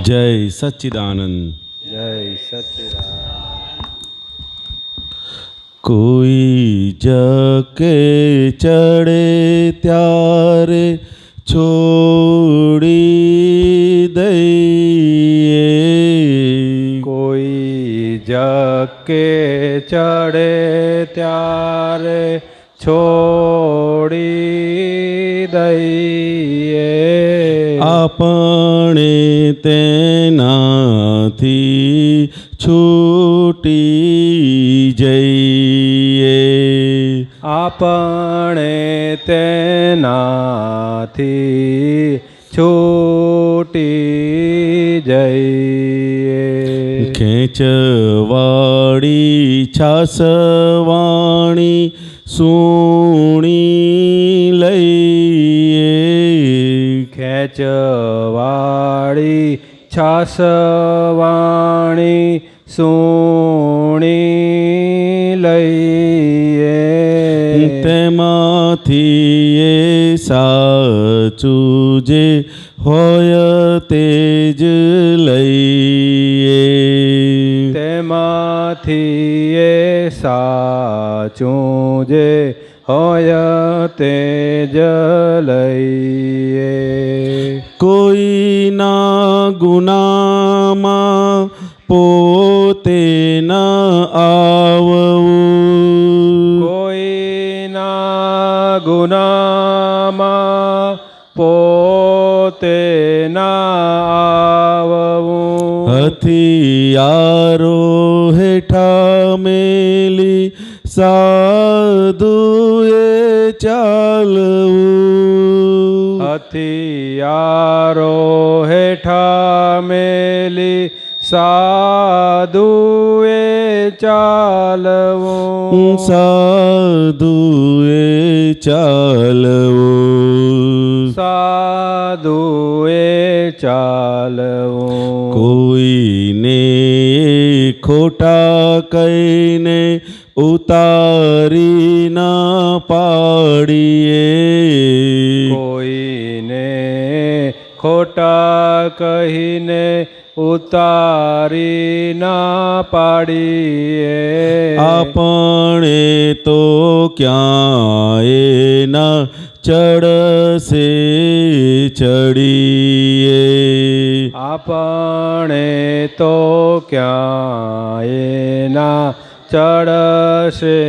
Speaker 8: જય સચ્ચિદાનંદ.
Speaker 9: જય સચ્ચિદાનંદ.
Speaker 8: કોઈ જકે ચડે ત્યારે છોડી દઈએ,
Speaker 9: કોઈ જકે ચડે ત્યારે છોડી દઈએ,
Speaker 8: આપણે તેનાથી છૂટી જઈએ,
Speaker 9: આપણે તેનાથી છૂટી જઈએ.
Speaker 8: ખેંચવાળી છાસવાણી સુણી લઈએ,
Speaker 9: ખેંચવાળી છાસવાણી સુણી લઈએ,
Speaker 8: તેમાંથી એ સાચું જે હોય તે જ લઈએ,
Speaker 9: તેમાંથી એ સાચું જે હોય તે જ લઈએ.
Speaker 8: કોઈના ગુનામાં પોતે ન આવવું,
Speaker 9: કોઈના ગુનામાં પોતે
Speaker 8: મેલી સાધુએ ચાલવું
Speaker 9: હથિયારો હેઠા મેલી સાધુએ ચાલવું
Speaker 8: સાધુએ ચાલવું
Speaker 9: સાધુએ ચાલવું
Speaker 8: કોઈને ખોટા કહીને ઉતારી ના પાડીએ
Speaker 9: કોઈને ખોટા કહીને ઉતારી ના પાડીએ
Speaker 8: આપણે તો ક્યાંય ના ચડશે ચડીએ
Speaker 9: આપણે તો ક્યાંય ના ચડશે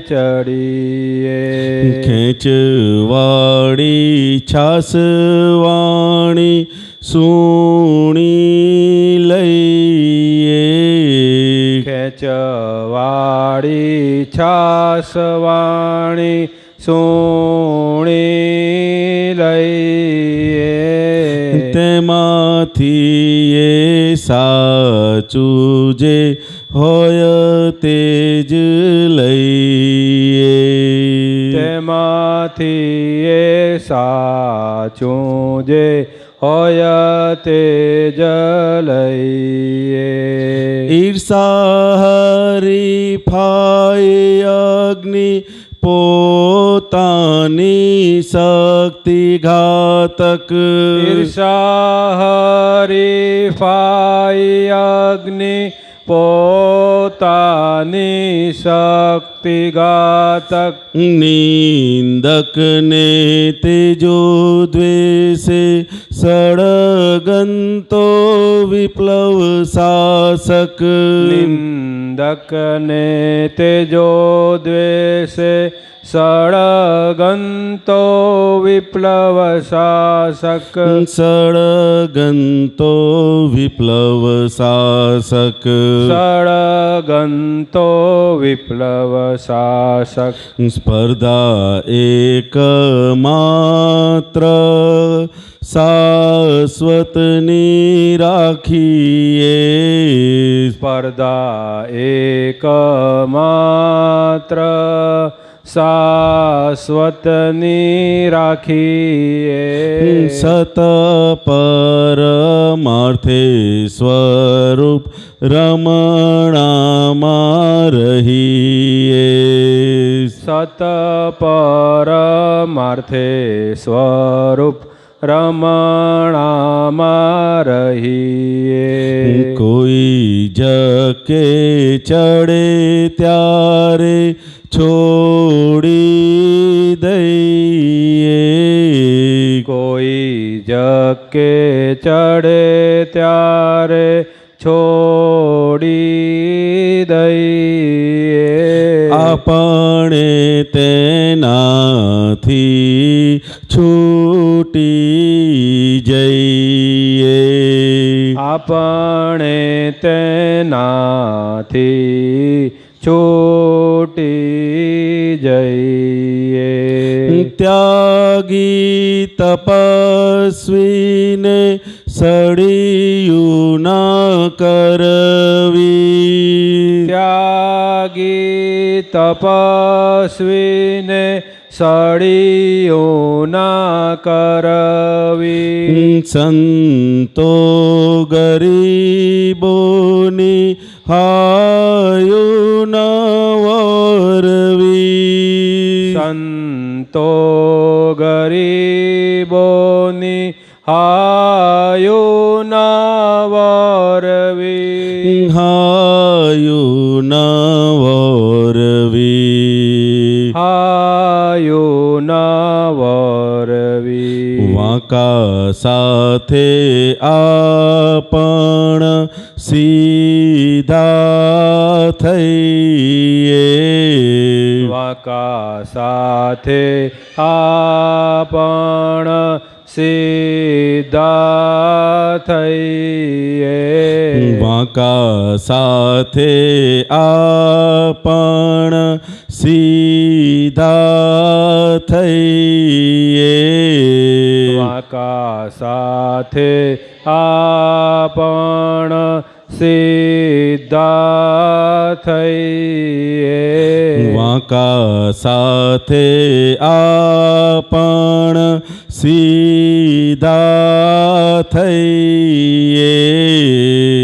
Speaker 9: ચડીએ
Speaker 8: ખેંચવાળી છાસવાણી સુણી લઈએ
Speaker 9: ખેંચવાળી છાસવાણી સુણી લઈએ
Speaker 8: તેમાંથી એ સાચું જે હોય તે જ લઈએ
Speaker 9: તેમાંથી એ સાચું જે હોય તે જ લઈએ
Speaker 8: ઈર્ષા હરીફાઈ અગ્નિ પોતાની શક્તિ ઘાતક
Speaker 9: ઈર્ષા હરીફાઈ અગ્નિ પોતાની શક્તિ ઘાતક
Speaker 8: નિંદકને તેજો દ્વેષે સળગંતો વિપ્લવ શાસક
Speaker 9: નિંદકને તેજો દ્વેષે સળગંતો વિપ્લવ શાસક
Speaker 8: સળગંતો વિપ્લવ શાસક
Speaker 9: સળગંતો વિપ્લવ શાસક
Speaker 8: સ્પર્ધા એક માત્ર શાશ્વતની રાખીએ
Speaker 9: સ્પર્ધા એક માત્ર શાશ્વતની રાખીએ
Speaker 8: સત પરમાર્થે સ્વરૂપ રમણામાં રહીએ
Speaker 9: સત પરમાર્થે સ્વરૂપ રમણામાં રહીએ
Speaker 8: કોઈ જકે ચડે ત્યારે છોડી દઈએ
Speaker 9: કોઈ જકે ચડે ત્યારે છોડી દઈએ
Speaker 8: આપણે તેનાથી છૂટી જઈએ
Speaker 9: આપણે તેનાથી છૂટી જઈએ
Speaker 8: ત્યાગી તપસ્વીને સળિયું ના કરવી
Speaker 9: ત્યાગી તપસ્વીને સળિયું ના કરવી
Speaker 8: સંતો ગરીબોની હાયું ન વરવી
Speaker 9: સંતો ગરીબોની હાયું ના વરવી
Speaker 8: હાયું ન વરવી
Speaker 9: હાયું ના વરવી
Speaker 8: વાંકા સાથે આપણ સીધા થઈએ
Speaker 9: વાંકા સાથે આપણ સીધા થઈએ
Speaker 8: વાંકા સાથે આપણ સીધા થઈએ.
Speaker 9: વાંકા સાથે આપણ સીધા થઈએ.
Speaker 8: વાંકા સાથે આપણ સીધા થઈએ.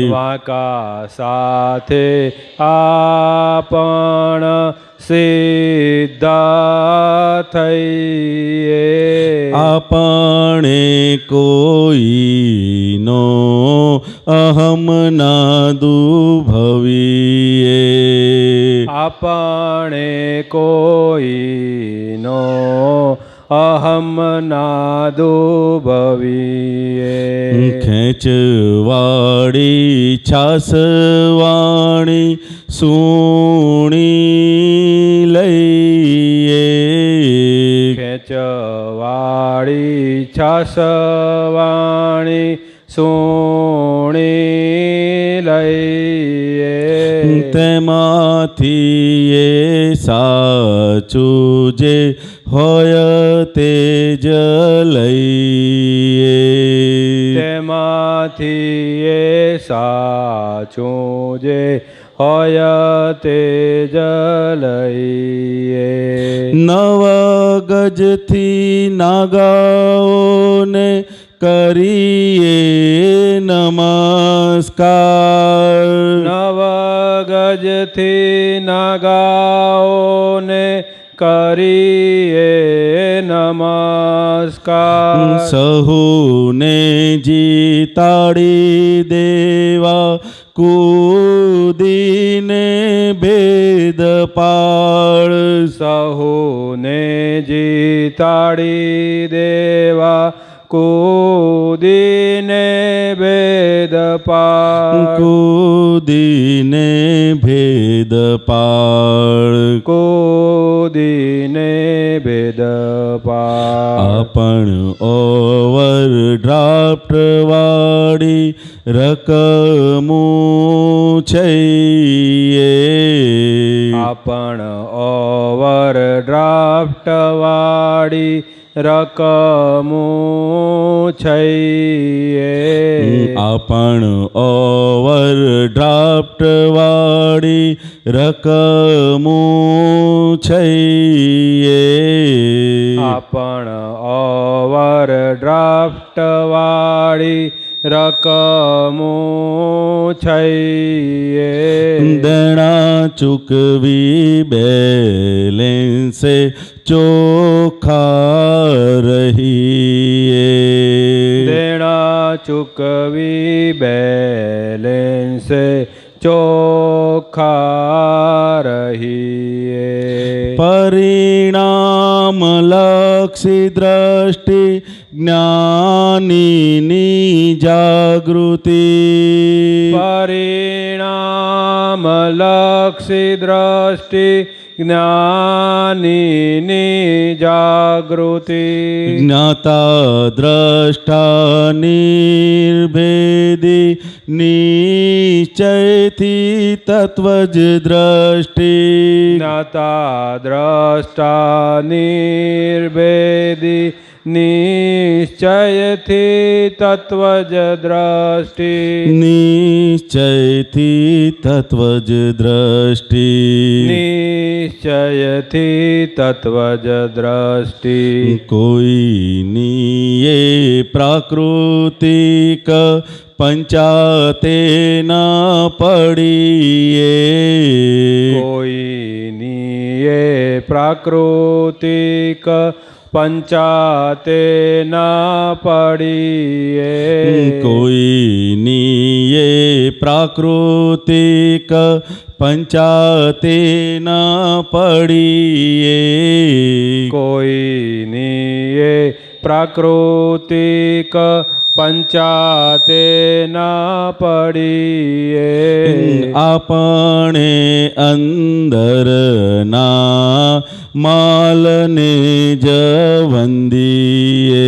Speaker 9: વાંકા સાથે આપણ સીધા થઈએ.
Speaker 8: આપણે કોઈનો અહમ ના દુભવીએ.
Speaker 9: આપણે કોઈનો અહમ ના દુભવીએ.
Speaker 8: ખેંચવાડી છાસવાણી સુણી લઈએ.
Speaker 9: ખેંચવાડી છાસવાણી સુણી લઈએ.
Speaker 8: તેમાંથી એ સાચું જે હોય તે જ લઈએ.
Speaker 9: તેમાંથી એ સાચું જે હોય તે જ લઈએ.
Speaker 8: નવ ગજથી નાગાઓને કરીએ નમસ્કાર.
Speaker 9: નવ ગજથી નાગાઓને કરીએ નમસ્કાર.
Speaker 8: સહુને જીતાડી દેવા કૂદીને ભેદ પાળ.
Speaker 9: સહુને જીતાડી દેવા કૂદીને ભેદ પાળ.
Speaker 8: કૂદીને ભેદ પાળ.
Speaker 9: કૂદીને ભેદ પાળ.
Speaker 8: આપણ ઓવર ડ્રાફ્ટ વાળી રકમું છીએ.
Speaker 9: આપણ ઓવર ડ્રાફ્ટ વાળી રકમું છીએ.
Speaker 8: આપણ ઓવર ડ્રાફ્ટ વાળી રકમું છીએ.
Speaker 9: આપણ ઓવર ડ્રાફ્ટ વાળી રકમું છીએ.
Speaker 8: દેણા ચૂકવી બેલેન્સે ચોખ્ખા રહીએ.
Speaker 9: દેણા ચૂકવી બેલેન્સે ચોખ્ખા રહીએ.
Speaker 8: પરિણામ લક્ષી દ્રષ્ટિ જ્ઞાનીની જાગૃતિ.
Speaker 9: પરિણામ લક્ષી દ્રષ્ટિ જ્ઞાનીની જાગૃતિ.
Speaker 8: જ્ઞાતા દ્રષ્ટા નિર્ભેદી નિશ્ચયથી તત્વજ દ્રષ્ટિ.
Speaker 9: જ્ઞાતા દ્રષ્ટા નિર્ભેદી નિશ્ચયથી તત્વજ દ્રષ્ટિ.
Speaker 8: નિશ્ચયથી તત્વજ દ્રષ્ટિ.
Speaker 9: નિશ્ચયથી તત્વજ દ્રષ્ટિ.
Speaker 8: કોઈની એ પ્રાકૃતિક પંચાતે ન પડીએ.
Speaker 9: કોઈની એ પ્રાકૃતિક પંચાતે ના પડીએ.
Speaker 8: કોઈની એ પ્રાકૃતિક પંચાતે ન પડીએ.
Speaker 9: કોઈની એ પ્રાકૃતિક પંચાતે ના પડીએ.
Speaker 8: આપણે અંદરના માલને જ વંદીએ.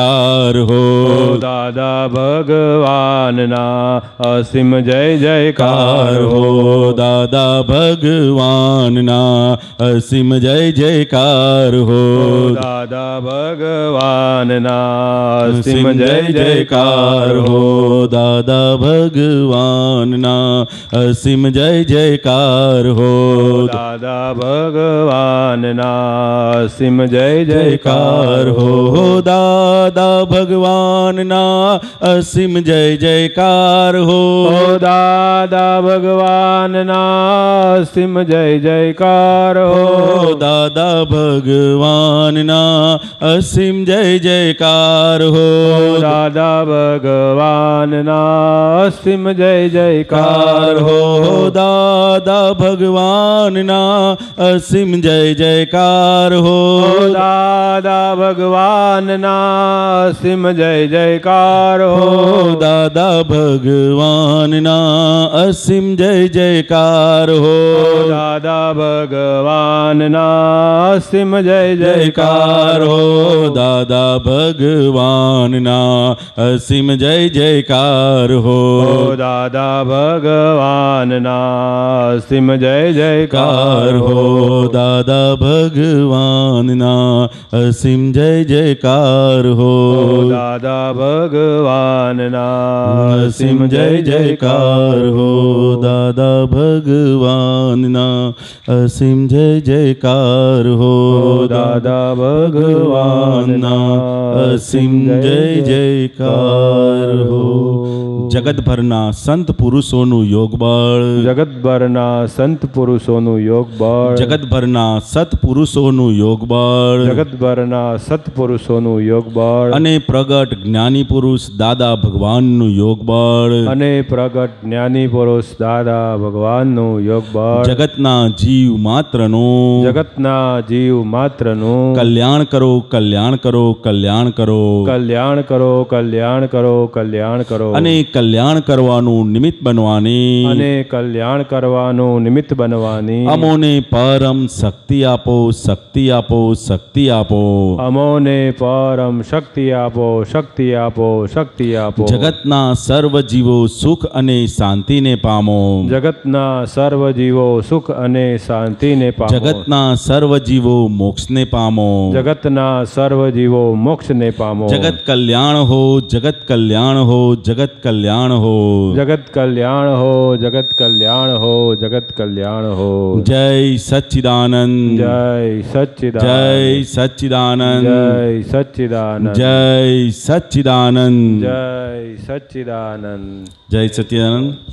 Speaker 8: જયકાર હો
Speaker 9: દાદા ભગવાનના અસીમ જય જયકાર
Speaker 8: કાર હો દાદા ભગવાનના અસીમ જય જયકાર હો
Speaker 9: દાદા ભગવાનના
Speaker 8: અસીમ જય જયકાર હો દાદા ભગવાનના અસીમ જય જયકાર હો
Speaker 9: દાદા ભગવાનના અસીમ જય
Speaker 8: જયકાર
Speaker 9: જયકાર
Speaker 8: હો દાદા ભગવાનના અસીમ જય જયકાર હો
Speaker 9: દાદા ભગવાનના અસીમ જય જયકાર
Speaker 8: હો દાદા ભગવાનના અસીમ જય જયકાર હો
Speaker 9: દાદા ભગવાનના અસીમ જય જયકાર
Speaker 8: કાર હો દાદા ભગવાનના અસીમ જય જયકાર હો
Speaker 9: દાદા ભગવાનના અસીમ જય જયકાર
Speaker 8: હો દાદા ભગવાનના અસીમ જય જયકાર હો
Speaker 9: દાદા ભગવાનના અસીમ જય
Speaker 8: જયકાર
Speaker 9: જયકાર
Speaker 8: હો દાદા ભગવાનના અસીમ જય જયકાર હો
Speaker 9: દાદા ભગવાનના અસીમ જય
Speaker 8: કાર
Speaker 9: જયકાર
Speaker 8: હો દાદા ભગવાનના અસીમ જય જયકાર હો
Speaker 9: દાદા ભગવાનના
Speaker 8: અસીમ જય જયકાર હો દાદા ભગવાનના અસીમ જય જયકાર હો દાદા ભગવાનના અસીમ જય જયકાર હો જગતભરના સંત પુરુષોનું યોગ બળ
Speaker 9: જગતભરના સંત પુરુષોનું યોગ બળ
Speaker 8: જગતભરના સત્પુરુષોનું યોગ બળ
Speaker 9: જગતભરના સત્પુરુષોનું યોગ બળ
Speaker 8: અને પ્રગટ જ્ઞાની પુરુષ દાદા ભગવાનનું યોગ બળ
Speaker 9: અને પ્રગટ જ્ઞાની પુરુષ દાદા ભગવાનનું યોગ બળ
Speaker 8: જગતના જીવ માત્રનું
Speaker 9: જગતના જીવ માત્રનું
Speaker 8: કલ્યાણ કરો કલ્યાણ કરો કલ્યાણ કરો
Speaker 9: કલ્યાણ કરો કલ્યાણ કરો કલ્યાણ કરો
Speaker 8: અને કલ્યાણ કરવાનું નિમિત્ત બનવાની
Speaker 9: અને કલ્યાણ કરવાનું નિમિત્ત બનવાની
Speaker 8: અમોને પરમ શક્તિ આપો શક્તિ આપો શક્તિ આપો
Speaker 9: અમોને પરમ શક્તિ આપો શક્તિ આપો શક્તિ આપો
Speaker 8: જગતના સર્વ જીવો સુખ અને શાંતિને પામો
Speaker 9: જગતના સર્વ જીવો સુખ અને શાંતિને પામો
Speaker 8: જગતના સર્વ જીવો મોક્ષને પામો
Speaker 9: જગતના સર્વ જીવો મોક્ષને પામો
Speaker 8: જગત કલ્યાણ હો જગત કલ્યાણ હો જગત કલ્યાણ હો
Speaker 9: જગત કલ્યાણ હો જગત કલ્યાણ હો જગત કલ્યાણ હો
Speaker 8: જય સચ્ચિદાનંદ
Speaker 9: જય
Speaker 8: જય
Speaker 9: સચ્ચિદાનંદ
Speaker 8: સચ્ચિદાનંદ
Speaker 9: જય સચ્ચિદાનંદ
Speaker 8: જય સચ્ચિદાનંદ
Speaker 9: જય સચ્ચિદાનંદ
Speaker 8: જય સચ્ચિદાનંદ